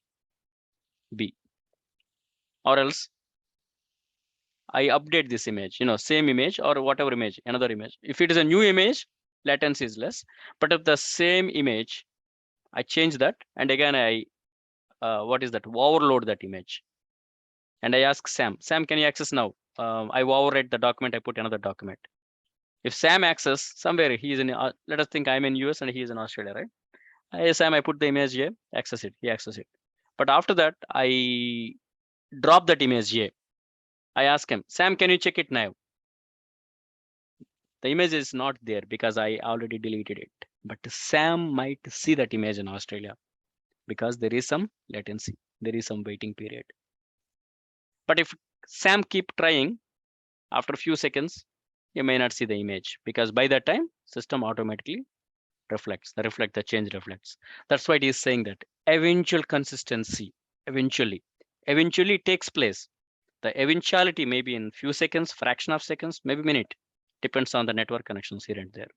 B. Or else I update this image, same image or whatever image, another image. If it is a new image, latency is less. But if the same image, I change that. And again, I overload that image. And I ask Sam, can you access now? I overwrite the document, I put another document. If Sam access somewhere, he is in, let us think I'm in US and he is in Australia, right? Hey, Sam, I put the image here, access it, he access it. But after that, I drop that image here. I ask him, Sam, can you check it now? The image is not there because I already deleted it. but Sam might see that image in Australia because there is some latency, there is some waiting period. But if Sam keep trying, after a few seconds, you may not see the image because by that time, system automatically the change reflects. That's why it is saying that eventual consistency, eventually takes place. The eventuality may be in few seconds, fraction of seconds, maybe minute, depends on the network connections here and there.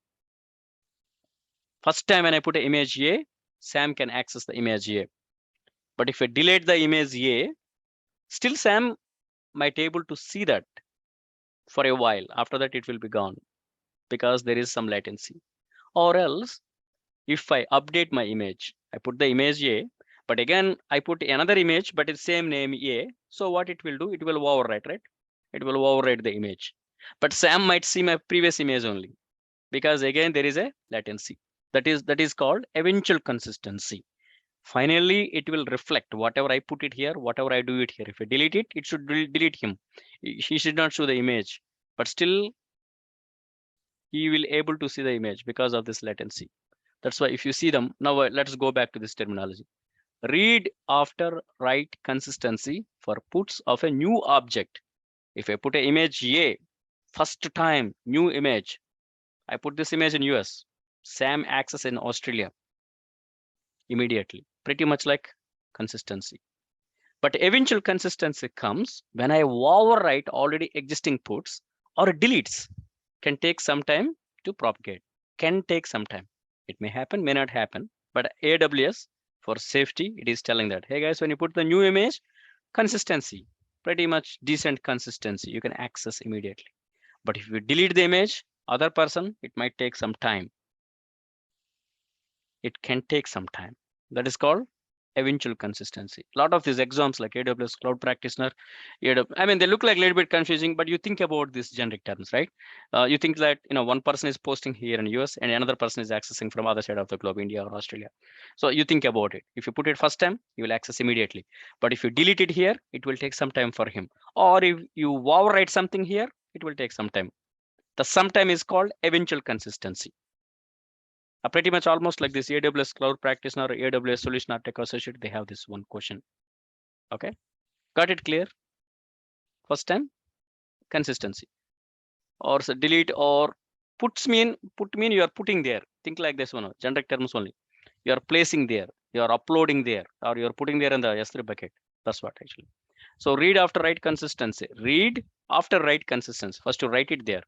First time when I put an image A, Sam can access the image A. But if I delete the image A, still Sam might able to see that for a while. After that, it will be gone because there is some latency. Or else, if I update my image, I put the image A, but again, I put another image, but it's same name A. So what it will do, it will overwrite, right? It will overwrite the image. But Sam might see my previous image only because again, there is a latency. That is called eventual consistency. Finally, it will reflect whatever I put it here, whatever I do it here. If I delete it, it should delete him. He should not show the image, but still he will able to see the image because of this latency. That's why if you see them, now let's go back to this terminology. Read after write consistency for puts of a new object. If I put an image A, first time, new image, I put this image in US, Sam access in Australia immediately, pretty much like consistency. But eventual consistency comes when I overwrite already existing puts or deletes. Can take some time to propagate, can take some time. It may happen, may not happen, but AWS for safety, it is telling that, hey guys, when you put the new image, consistency, pretty much decent consistency, you can access immediately. But if you delete the image, other person, it might take some time. It can take some time. That is called eventual consistency. A lot of these exams like AWS Cloud Practitioner, I mean, they look like a little bit confusing, but you think about these generic terms, right? You think that, one person is posting here in US and another person is accessing from other side of the globe, India or Australia. So you think about it. If you put it first time, you will access immediately. But if you delete it here, it will take some time for him. Or if you overwrite something here, it will take some time. The sometime is called eventual consistency. Pretty much almost like this AWS Cloud Practitioner, AWS Solution Architect Associate, they have this one question. Okay, got it clear? First time, consistency. Or so delete or put mean you are putting there. Think like this one, generic terms only. You are placing there, you are uploading there, or you are putting there in the S3 bucket. That's what actually. So read after write consistency. Read after write consistency. First to write it there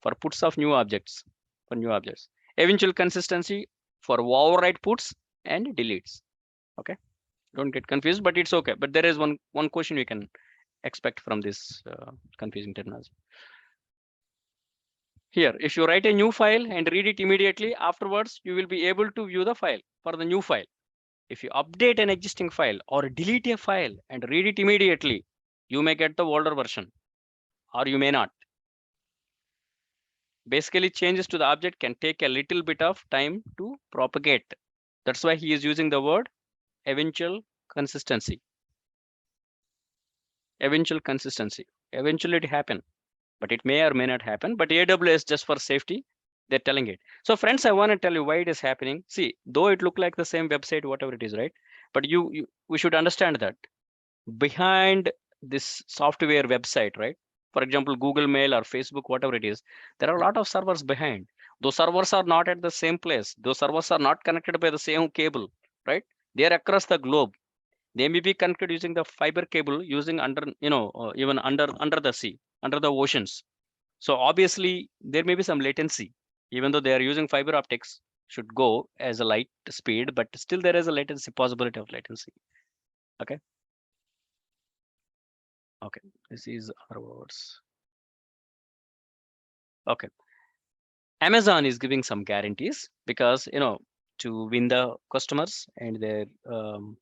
for puts of new objects, for new objects. Eventual consistency for overwrite puts and deletes. Okay, don't get confused, but it's okay. But there is one question we can expect from this confusing terminology. Here, if you write a new file and read it immediately, afterwards you will be able to view the file for the new file. If you update an existing file or delete a file and read it immediately, you may get the older version or you may not. Basically, changes to the object can take a little bit of time to propagate. That's why he is using the word eventual consistency. Eventual consistency. Eventually it happen, but it may or may not happen. But AWS, just for safety, they're telling it. So friends, I want to tell you why it is happening. See, though it look like the same website, whatever it is, right? But we should understand that behind this software website, right? For example, Google Mail or Facebook, whatever it is, there are a lot of servers behind. Those servers are not at the same place. Those servers are not connected by the same cable, right? They are across the globe. They may be connected using the fiber cable, using under, even under the sea, under the oceans. So obviously there may be some latency, even though they are using fiber optics, should go as a light speed, but still there is a latency, possibility of latency. Okay. Okay, this is our words. Okay, Amazon is giving some guarantees because, to win the customers and their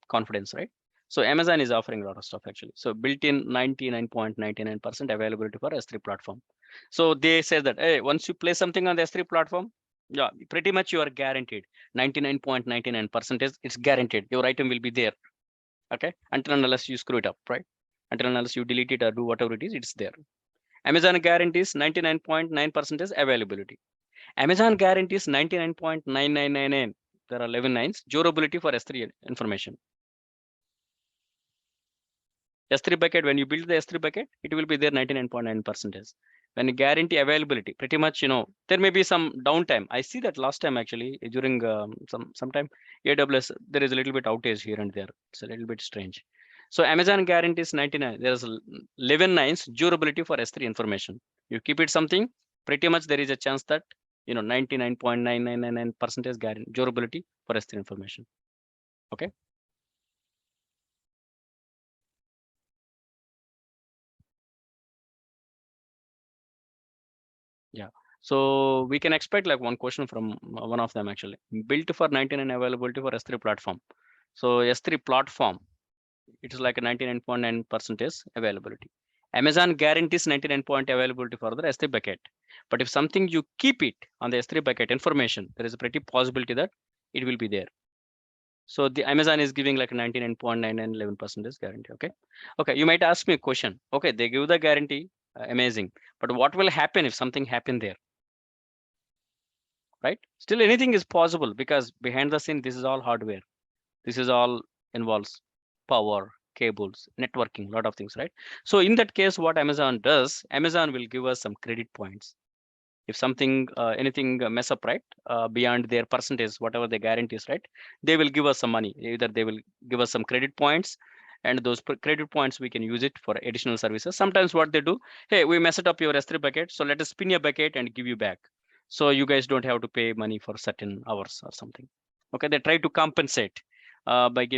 confidence, right? So Amazon is offering a lot of stuff actually. So built in 99.99% availability for S3 platform. So they say that, hey, once you place something on the S3 platform, yeah, pretty much you are guaranteed 99.99% it's guaranteed. Your item will be there. Okay, until unless you screw it up, right? Until unless you delete it or do whatever it is, it's there. Amazon guarantees 99.9% availability. Amazon guarantees 99.9999. There are 11 nines. Durability for S3 information. S3 bucket, when you build the S3 bucket, it will be there 99.9%. When you guarantee availability, pretty much, there may be some downtime. I see that last time actually during sometime AWS, there is a little bit outage here and there. It's a little bit strange. So Amazon guarantees 99. There's 11 nines durability for S3 information. You keep it something, pretty much there is a chance that 99.9999% guarantee durability for S3 information. Okay. Yeah. So we can expect like one question from one of them actually. Built for 99 availability for S3 platform. So S3 platform, it is like a 99.9% availability. Amazon guarantees 99 point availability for the S3 bucket. But if something you keep it on the S3 bucket information, there is a pretty possibility that it will be there. So the Amazon is giving like 99.911% guarantee. Okay. Okay. You might ask me a question. Okay. They give the guarantee. Amazing. But what will happen if something happened there? Right? Still anything is possible because behind the scene, this is all hardware. This is all involves power, cables, networking, lot of things, right? So in that case, what Amazon does, Amazon will give us some credit points. If something, anything mess up, right, beyond their percentage, whatever they guarantees, right, they will give us some money. Either they will give us some credit points, and those credit points we can use it for additional services. Sometimes what they do, hey, we messed up your S3 bucket, so let us spin your bucket and give you back. So you guys don't have to pay money for certain hours or something. Okay, they try to compensate by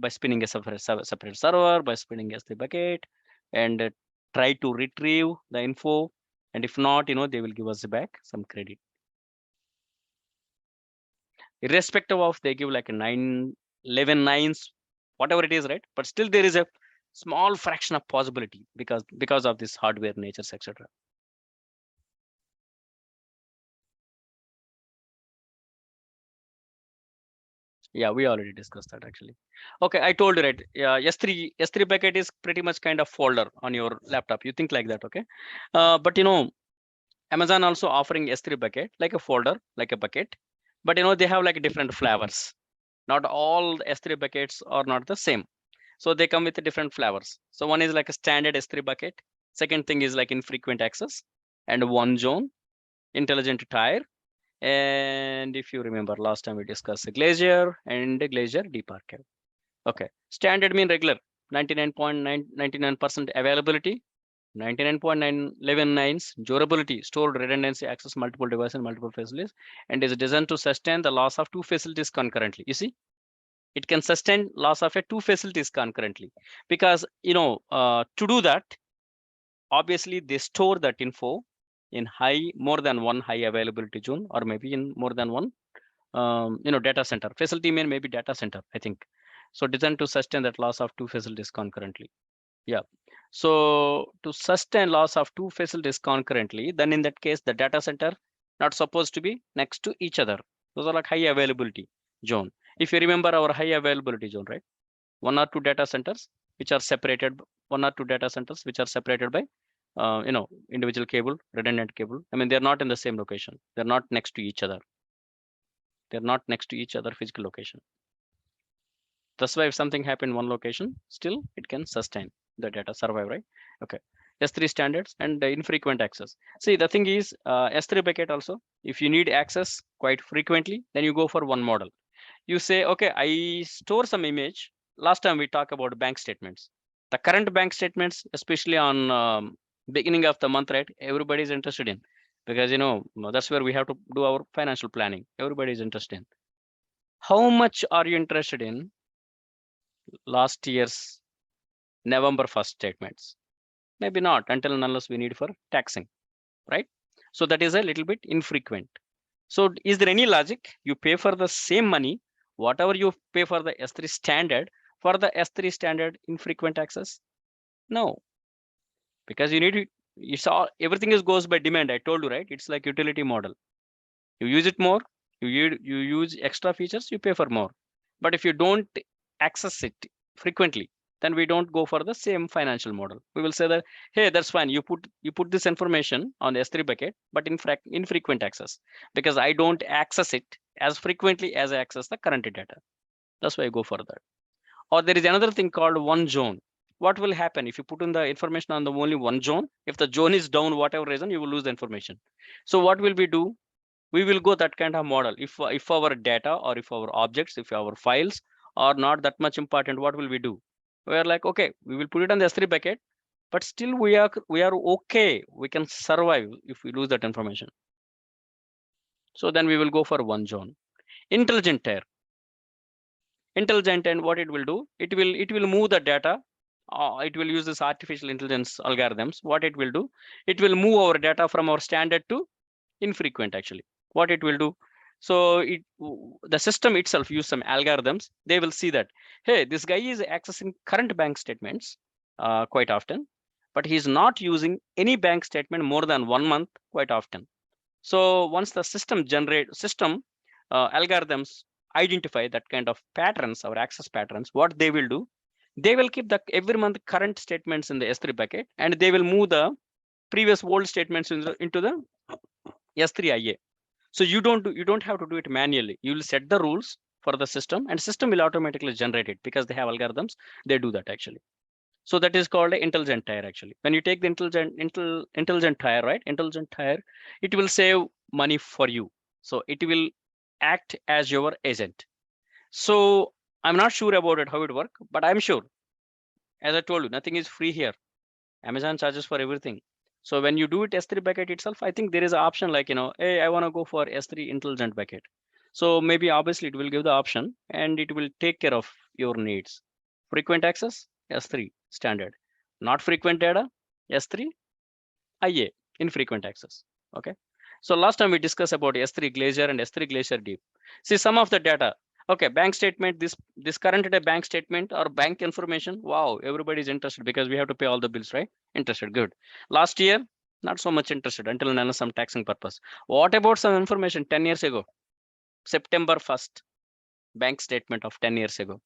spinning a separate server, by spinning S3 bucket, and try to retrieve the info. And if not, they will give us back some credit. Irrespective of they give like a 11 nines, whatever it is, right? But still there is a small fraction of possibility because of this hardware natures, etc. Yeah, we already discussed that actually. Okay, I told you, right? Yeah, S3 bucket is pretty much kind of folder on your laptop. You think like that, okay? But Amazon also offering S3 bucket like a folder, like a bucket, but they have like different flavors. Not all S3 buckets are not the same. So they come with different flavors. So one is like a standard S3 bucket. Second thing is like infrequent access and one zone, intelligent tier. And if you remember last time we discussed the Glacier and the Glacier Deep Archive. Okay, standard mean regular, 99.999% availability, 99.9119 durability, stored redundancy, access multiple devices and multiple facilities, and is designed to sustain the loss of two facilities concurrently. You see, it can sustain loss of two facilities concurrently because to do that, obviously they store that info in more than one high availability zone, or maybe in more than one data center. Facility mean maybe data center, I think. So designed to sustain that loss of two facilities concurrently. Yeah. So to sustain loss of two facilities concurrently, then in that case, the data center not supposed to be next to each other. Those are like high availability zone. If you remember our high availability zone, right? One or two data centers which are separated, one or two data centers which are separated by individual cable, redundant cable. I mean, they're not in the same location. They're not next to each other. They're not next to each other physical location. That's why if something happened in one location, still it can sustain the data, survive, right? Okay. S3 standards and infrequent access. See, the thing is, S3 bucket also, if you need access quite frequently, then you go for one model. You say, okay, I store some image. Last time we talked about bank statements. The current bank statements, especially on beginning of the month, right? Everybody is interested in, because that's where we have to do our financial planning. Everybody is interested in. How much are you interested in last year's November 1st statements? Maybe not, until and unless we need for taxing, right? So that is a little bit infrequent. So is there any logic? You pay for the same money, whatever you pay for the S3 standard, for the S3 standard infrequent access? No, because you need it's all, everything goes by demand. I told you, right? It's like utility model. You use it more, you use extra features, you pay for more. But if you don't access it frequently, then we don't go for the same financial model. We will say that, hey, that's fine. You put this information on the S3 bucket, but infrequent access, because I don't access it as frequently as I access the current data. That's why I go for that. Or there is another thing called one zone. What will happen if you put in the information on the only one zone? If the zone is down, whatever reason, you will lose the information. So what will we do? We will go that kind of model. If our data or if our objects, if our files are not that much important, what will we do? We are like, okay, we will put it on the S3 bucket, but still we are okay. We can survive if we lose that information. So then we will go for one zone. Intelligent tier. Intelligent, and what it will do, it will move the data. It will use this artificial intelligence algorithms. What it will do, it will move our data from our standard to infrequent. Actually, what it will do, so the system itself use some algorithms. They will see that, hey, this guy is accessing current bank statements quite often, but he's not using any bank statement more than 1 month quite often. So once the system algorithms identify that kind of patterns or access patterns, what they will do, they will keep the every month current statements in the S3 bucket, and they will move the previous old statements into the S3 IA. So you don't have to do it manually. You will set the rules for the system, and system will automatically generate it because they have algorithms. They do that actually. So that is called an intelligent tier. Actually, when you take the intelligent tier, right? Intelligent tier, it will save money for you. So it will act as your agent. So I'm not sure about it, how it works, but I'm sure, as I told you, nothing is free here. Amazon charges for everything. So when you do it S3 bucket itself, I think there is an option like, hey, I want to go for S3 intelligent bucket. So maybe obviously it will give the option and it will take care of your needs. Frequent access, S3 standard. Not frequent data, S3 IA, infrequent access. Okay. So last time we discussed about S3 Glacier and S3 Glacier Deep. See some of the data. Okay, bank statement, this current day bank statement or bank information. Wow, everybody is interested because we have to pay all the bills, right? Interested, good. Last year, not so much interested until and unless some taxing purpose. What about some information 10 years ago? September 1st, bank statement of 10 years ago.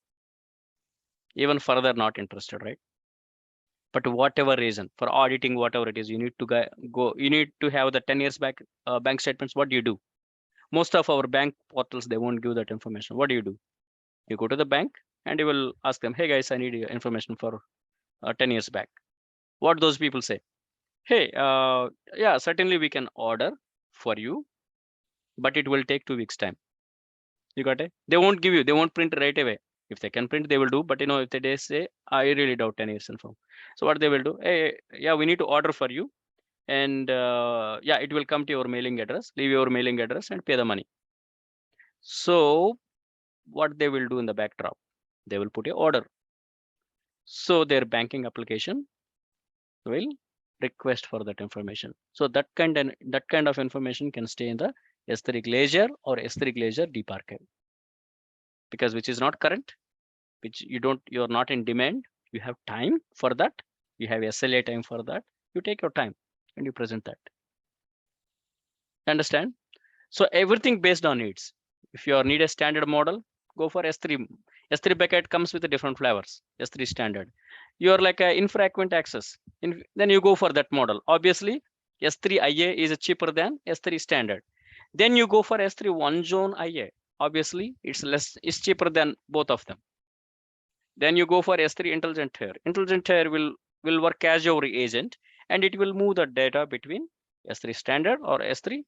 Even further not interested, right? But whatever reason, for auditing, whatever it is, you need to go, you need to have the 10 years back bank statements. What do you do? Most of our bank portals, they won't give that information. What do? You go to the bank and you will ask them, hey guys, I need your information for 10 years back. What those people say? Hey, yeah, certainly we can order for you, but it will take 2 weeks time. You got it? They won't give you, they won't print right away. If they can print, they will do. But if they say, I really doubt 10 years info. So what they will do, hey, yeah, we need to order for you. And yeah, it will come to your mailing address, leave your mailing address and pay the money. So what they will do in the backdrop, they will put your order. So their banking application will request for that information. So that kind of information can stay in the S3 Glacier or S3 Glacier Deep Archive, because which is not current, which you're not in demand. You have time for that. You have SLA time for that. You take your time and you present that. Understand? So everything based on needs. If you need a standard model, go for S3. S3 bucket comes with different flavors. S3 standard. You're like a infrequent access. Then you go for that model. Obviously, S3 IA is cheaper than S3 standard. Then you go for S3 one zone IA. Obviously, it's cheaper than both of them. Then you go for S3 intelligent tier. Intelligent tier will work as your agent, and it will move the data between S3 standard or S3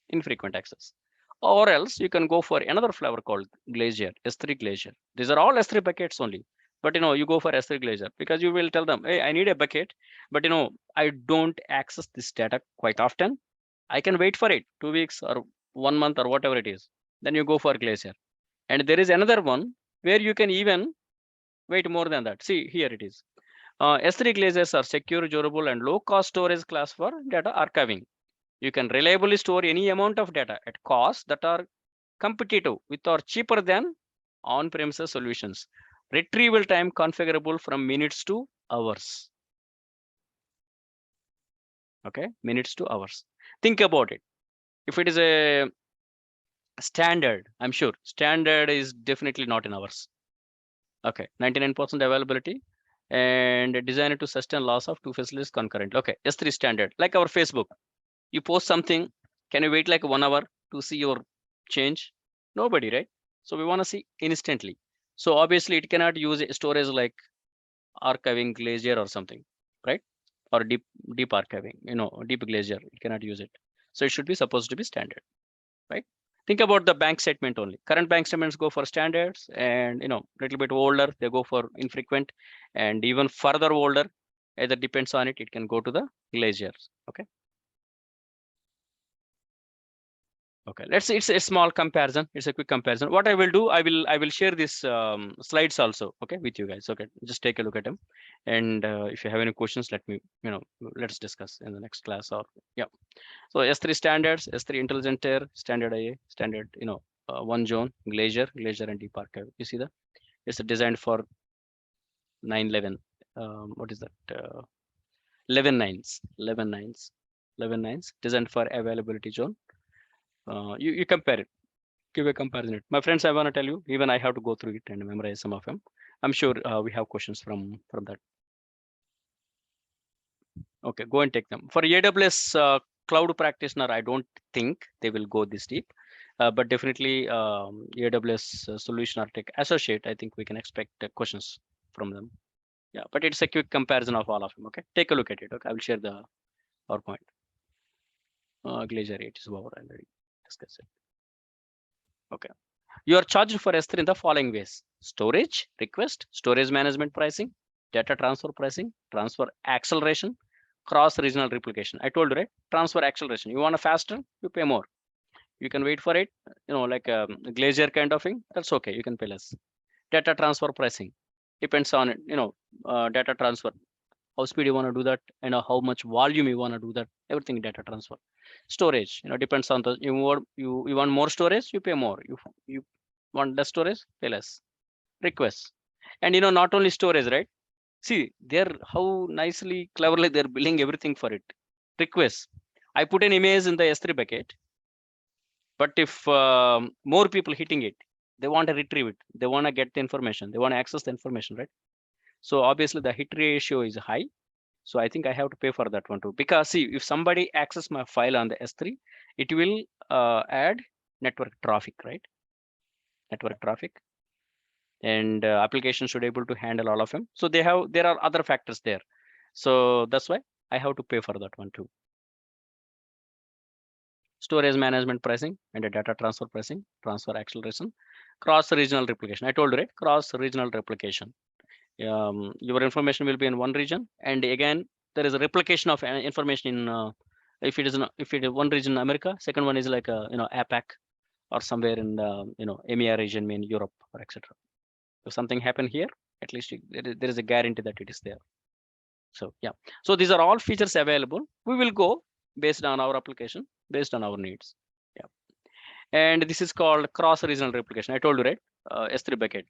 infrequent access. Or else you can go for another flavor called Glacier, S3 Glacier. These are all S3 buckets only. But you go for S3 Glacier because you will tell them, hey, I need a bucket, but I don't access this data quite often. I can wait for it 2 weeks or 1 month or whatever it is. Then you go for Glacier. And there is another one where you can even wait more than that. See, here it is. S3 Glaciers are secure, durable, and low-cost storage class for data archiving. You can reliably store any amount of data at costs that are competitive with or cheaper than on-premises solutions. Retrieval time configurable from minutes to hours. Okay, minutes to hours. Think about it. If it is a standard, I'm sure standard is definitely not in hours. Okay, 99% availability and designed to sustain loss of two facilities concurrently. Okay, S3 standard, like our Facebook. You post something, can you wait like 1 hour to see your change? Nobody, right? So we want to see instantly. So obviously it cannot use storage like archiving Glacier or something, right? Or deep archiving, deep Glacier, it cannot use it. So it should be supposed to be standard, right? Think about the bank statement only. Current bank statements go for standards, and little bit older they go for infrequent, and even further older, either depends on it, it can go to the Glaciers. Okay. Okay, it's a small comparison. It's a quick comparison. What I will do, I will share this slides also, okay, with you guys. Okay, just take a look at them, and if you have any questions, let me, let's discuss in the next class. Or yeah. So S3 standards, S3 intelligent tier, standard IA, standard, one zone, Glacier, and deep archive. You see that it's designed for 911. What is that? 11 nines, 11 nines, 11 nines, designed for availability zone. You compare it, give a comparison. My friends, I want to tell you, even I have to go through it and memorize some of them. I'm sure we have questions from that. Okay, go and take them. For AWS cloud practitioner, I don't think they will go this deep, but definitely AWS solution architect associate, I think we can expect questions from them. Yeah, but it's a quick comparison of all of them. Okay, take a look at it. Okay, I will share the PowerPoint. Glacier 8 is over already discussed it. Okay. You are charged for S3 in the following ways: storage request, storage management pricing, data transfer pricing, transfer acceleration, cross-regional replication. I told you, right? Transfer acceleration. You want a faster, you pay more. You can wait for it, like a Glacier kind of thing. That's okay. You can pay less. Data transfer pricing depends on it. Data transfer, how speed you want to do that, and how much volume you want to do that. Everything data transfer. Storage, depends on the you want more storage, you pay more. You want less storage, pay less. Requests, and not only storage, right? See, they're how nicely, cleverly they're building everything for it. Requests. I put an image in the S3 bucket, but if more people hitting it, they want to retrieve it. They want to get the information. They want to access the information, right? So obviously the hit ratio is high. So I think I have to pay for that one too. Because see, if somebody access my file on the S3, it will add network traffic, right? Network traffic. And application should able to handle all of them. So there are other factors there. So that's why I have to pay for that one too. Storage management pricing and a data transfer pricing, transfer acceleration, cross-regional replication. I told you, right? Cross-regional replication. Your information will be in one region, and again there is a replication of information in if it is one region in America, second one is like APAC or somewhere in EMEA region, mean Europe or etc. If something happen here, at least there is a guarantee that it is there. So yeah, so these are all features available. We will go based on our application, based on our needs. Yeah, and this is called cross-regional replication. I told you, right? S3 bucket.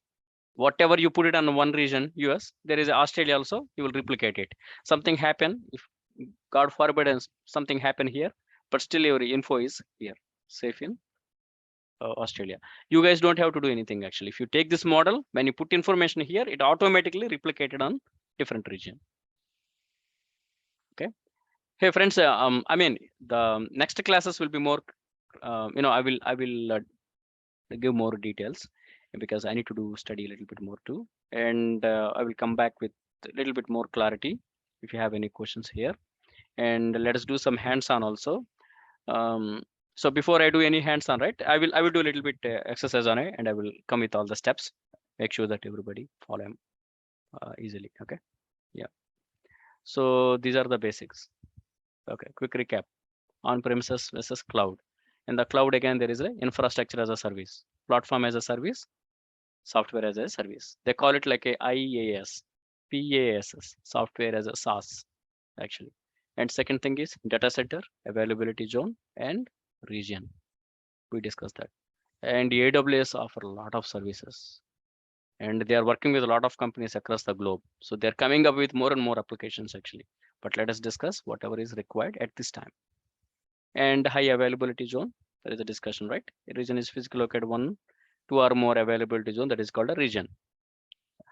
Whatever you put it on one region, US, there is Australia also, you will replicate it. Something happen, if God forbid and something happen here, but still your info is here, safe in Australia. You guys don't have to do anything actually. If you take this model, when you put information here, it automatically replicated on different region. Okay. Hey friends, I mean the next classes will be more. I will give more details because I need to do study a little bit more too, and I will come back with a little bit more clarity if you have any questions here, and let us do some hands-on also. So before I do any hands-on, right, I will do a little bit exercise on it, and I will come with all the steps, make sure that everybody follow them easily. Okay, yeah. So these are the basics. Okay, quick recap: on-premises versus cloud. In the cloud, again, there is a infrastructure as a service, platform as a service, software as a service. They call it like a IaaS, PaaS, software as a SaaS, actually. And second thing is data center, availability zone, and region. We discussed that. And AWS offer a lot of services, and they are working with a lot of companies across the globe. So they're coming up with more and more applications actually. But let us discuss whatever is required at this time. And high availability zone, there is a discussion, right? A region is physically located one, two or more availability zone, that is called a region.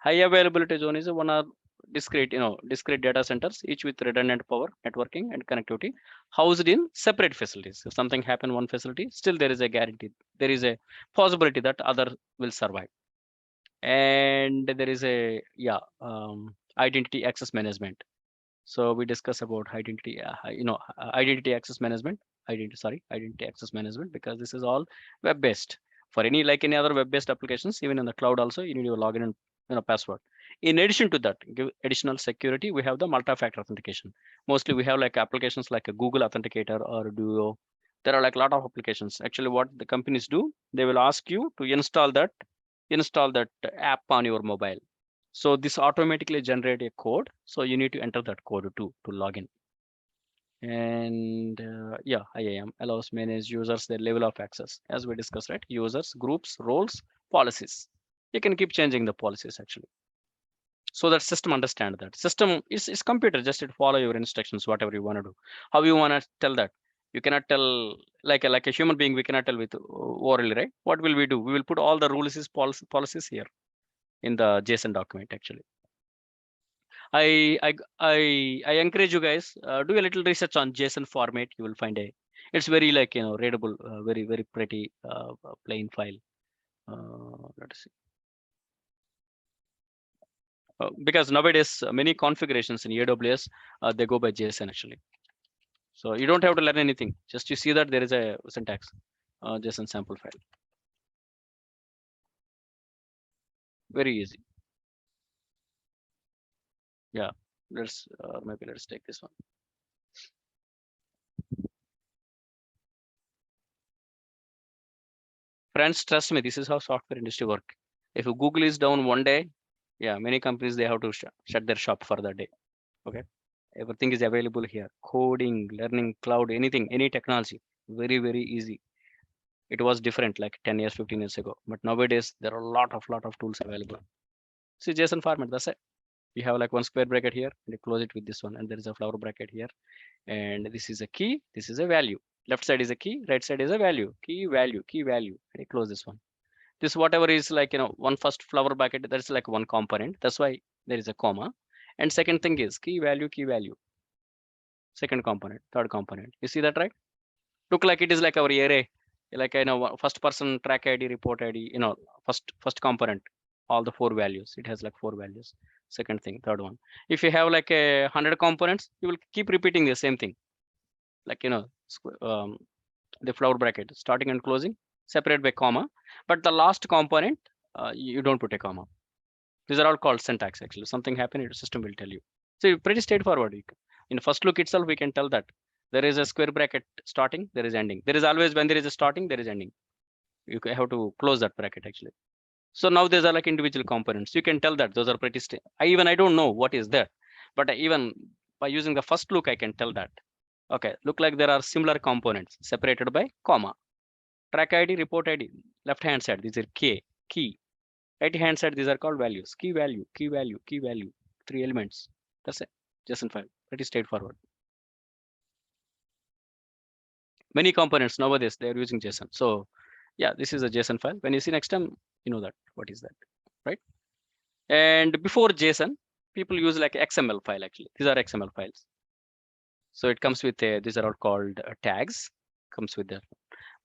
High availability zone is one of discrete, discrete data centers, each with redundant power, networking, and connectivity, housed in separate facilities. If something happen one facility, still there is a guarantee. There is a possibility that other will survive. And there is a identity access management. So we discuss about identity, identity access management, identity access management, because this is all web based. For like any other web based applications, even in the cloud also, you need your login and password. In addition to that, give additional security, we have the multi-factor authentication. Mostly we have like applications like a Google Authenticator or Duo. There are like a lot of applications. Actually, what the companies do, they will ask you to install that app on your mobile. So this automatically generate a code. So you need to enter that code to log in. And IAM allows manage users their level of access, as we discussed, right? Users, groups, roles, policies. You can keep changing the policies actually. So that system understand that. System is computer, just it follow your instructions, whatever you want to do. How you want to tell that? You cannot tell like a human being, we cannot tell with orally, right? What will we do? We will put all the rules, policies here in the JSON document actually. I encourage you guys, do a little research on JSON format. You will find it's very like readable, very pretty plain file. Let's see. Because nowadays many configurations in AWS they go by JSON actually. So you don't have to learn anything. Just you see that there is a syntax JSON sample file. Very easy. Yeah. Maybe let's take this one. Friends, trust me, this is how software industry work. If Google is down one day, yeah, many companies they have to shut their shop for the day. Okay, everything is available here. Coding, learning, cloud, anything, any technology, very easy. It was different like 10 years, 15 years ago, but nowadays there are a lot of tools available. See JSON format, that's it. You have like one square bracket here, and you close it with this one, and there is a flower bracket here, and this is a key, this is a value. Left side is a key, right side is a value. Key value, and you close this one. This whatever is like one first flower bracket, that's like one component, that's why there is a comma. And second thing is key value, second component, third component. You see that, right? Look like it is like our array, like first person track ID, report ID, first component, all the four values. It has like four values. Second thing, third one. If you have like 100 components, you will keep repeating the same thing. Like the flower bracket, starting and closing, separate by comma. But the last component, you don't put a comma. These are all called syntax actually. Something happened, your system will tell you. So pretty straightforward. In first look itself, we can tell that there is a square bracket starting, there is ending. There is always when there is a starting, there is ending. You have to close that bracket actually. So now these are like individual components. You can tell that those are pretty. I don't know what is there, but even by using the first look, I can tell that. Okay, look like there are similar components separated by comma. Track ID, report ID, left hand side, these are key. Right hand side, these are called values. Key value. Three elements. That's it. JSON file. Pretty straightforward. Many components nowadays they are using JSON. So yeah, this is a JSON file. When you see next time, you know that what is that, right? And before JSON, people use like XML file actually. These are XML files. So it comes with these are all called tags. Comes with that.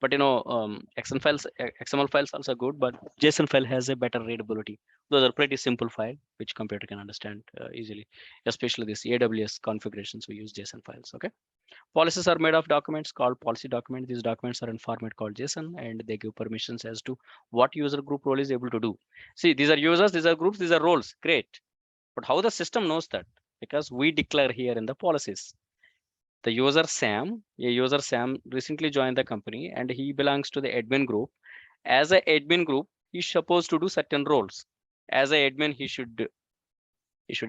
But XML files also good, but JSON file has a better readability. Those are pretty simple file which computer can understand easily, especially this AWS configurations. We use JSON files. Okay. Policies are made of documents called policy document. These documents are in format called JSON, and they give permissions as to what user group role is able to do. See, these are users, these are groups, these are roles. Great. But how the system knows that? Because we declare here in the policies. The user Sam recently joined the company and he belongs to the admin group. As a admin group, he's supposed to do certain roles. As a admin, he should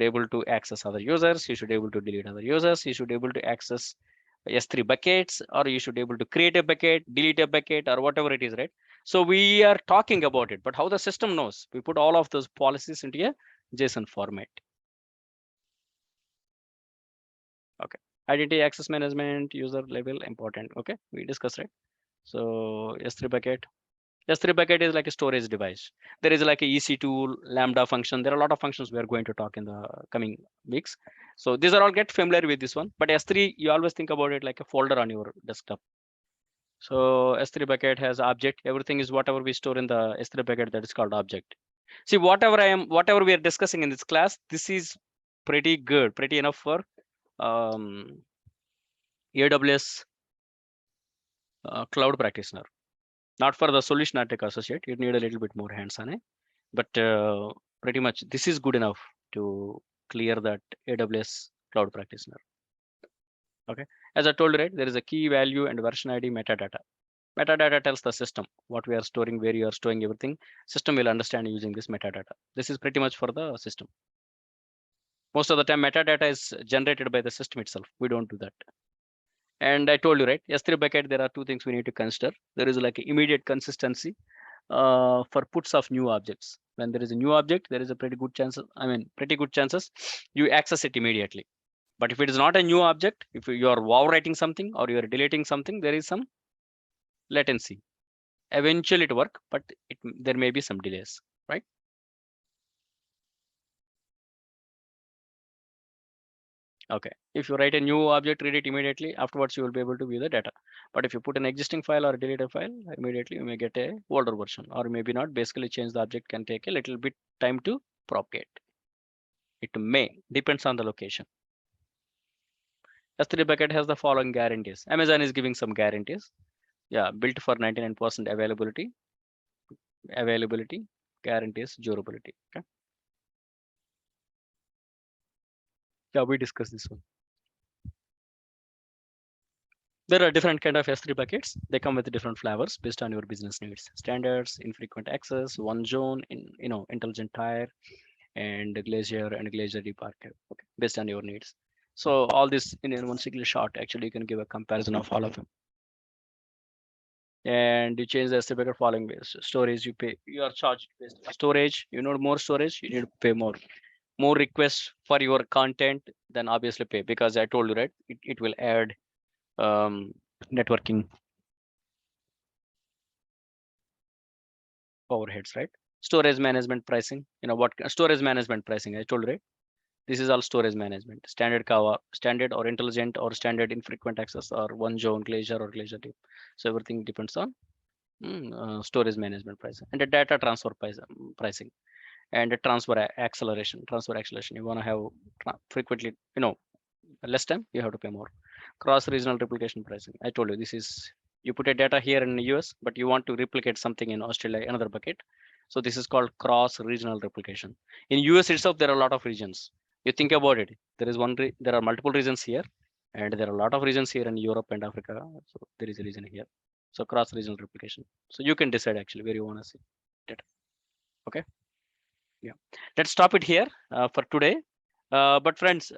able to access other users. He should able to delete other users. He should able to access S3 buckets, or you should able to create a bucket, delete a bucket, or whatever it is, right? So we are talking about it, but how the system knows? We put all of those policies into a JSON format. Okay. Identity access management, user level important. Okay, we discussed, right? So S3 bucket. S3 bucket is like a storage device. There is like a EC2 Lambda function. There are a lot of functions we are going to talk in the coming weeks. So these are all, get familiar with this one. But S3, you always think about it like a folder on your desktop. So S3 bucket has object. Everything is whatever we store in the S3 bucket, that is called object. See, whatever we are discussing in this class, this is pretty good, pretty enough for AWS cloud practitioner. Not for the solution architect associate, you need a little bit more hands-on, but pretty much this is good enough to clear that AWS cloud practitioner. Okay, as I told you, right, there is a key value and version ID metadata. Metadata tells the system what we are storing, where you are storing everything. System will understand using this metadata. This is pretty much for the system. Most of the time, metadata is generated by the system itself. We don't do that. And I told you, right, S3 bucket, there are two things we need to consider. There is like immediate consistency for puts of new objects. When there is a new object, there is a pretty good chance, pretty good chances you access it immediately. But if it is not a new object, if you are overwriting something or you are deleting something, there is some latency. Eventually it work, but there may be some delays, right? Okay, if you write a new object, read it immediately. Afterwards, you will be able to view the data. But if you put an existing file or delete a file, immediately you may get a older version, or maybe not. Basically, change the object can take a little bit time to propagate. It may, depends on the location. S3 bucket has the following guarantees. Amazon is giving some guarantees. Yeah, built for 99% availability. Availability guarantees durability. Okay. Yeah, we discussed this one. There are different kind of S3 buckets. They come with different flavors based on your business needs. Standards, infrequent access, one zone, intelligent tire, and glacier and glacier deep archive. Okay, based on your needs. So all this in one single shot, actually you can give a comparison of all of them. And you change the S3 bucket following ways. Storage, you pay, you are charged based on storage. You need more storage, you need to pay more. More requests for your content, then obviously pay, because I told you, right, it will add networking overheads, right? Storage management pricing, what storage management pricing, I told you, right? This is all storage management, standard Kava, standard or intelligent or standard infrequent access or one zone glacier or glacier deep. So everything depends on storage management pricing and the data transfer pricing and the acceleration. You want to have frequently, less time, you have to pay more. Cross-regional replication pricing. I told you, this is, you put a data here in the US, but you want to replicate something in Australia, another bucket. So this is called cross-regional replication. In US itself, there are a lot of regions. You think about it. There are multiple regions here, and there are a lot of regions here in Europe and Africa. So there is a region here. So cross-regional replication. So you can decide actually where you want to see data. Okay. Yeah. Let's stop it here for today. But friends,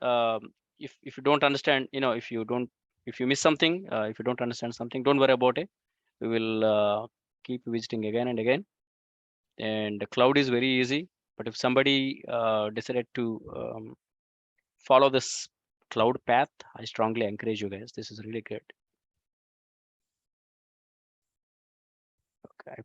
if you don't understand, if you miss something, if you don't understand something, don't worry about it. We will keep visiting again and again. And the cloud is very easy. But if somebody decided to follow this cloud path, I strongly encourage you guys. This is really good.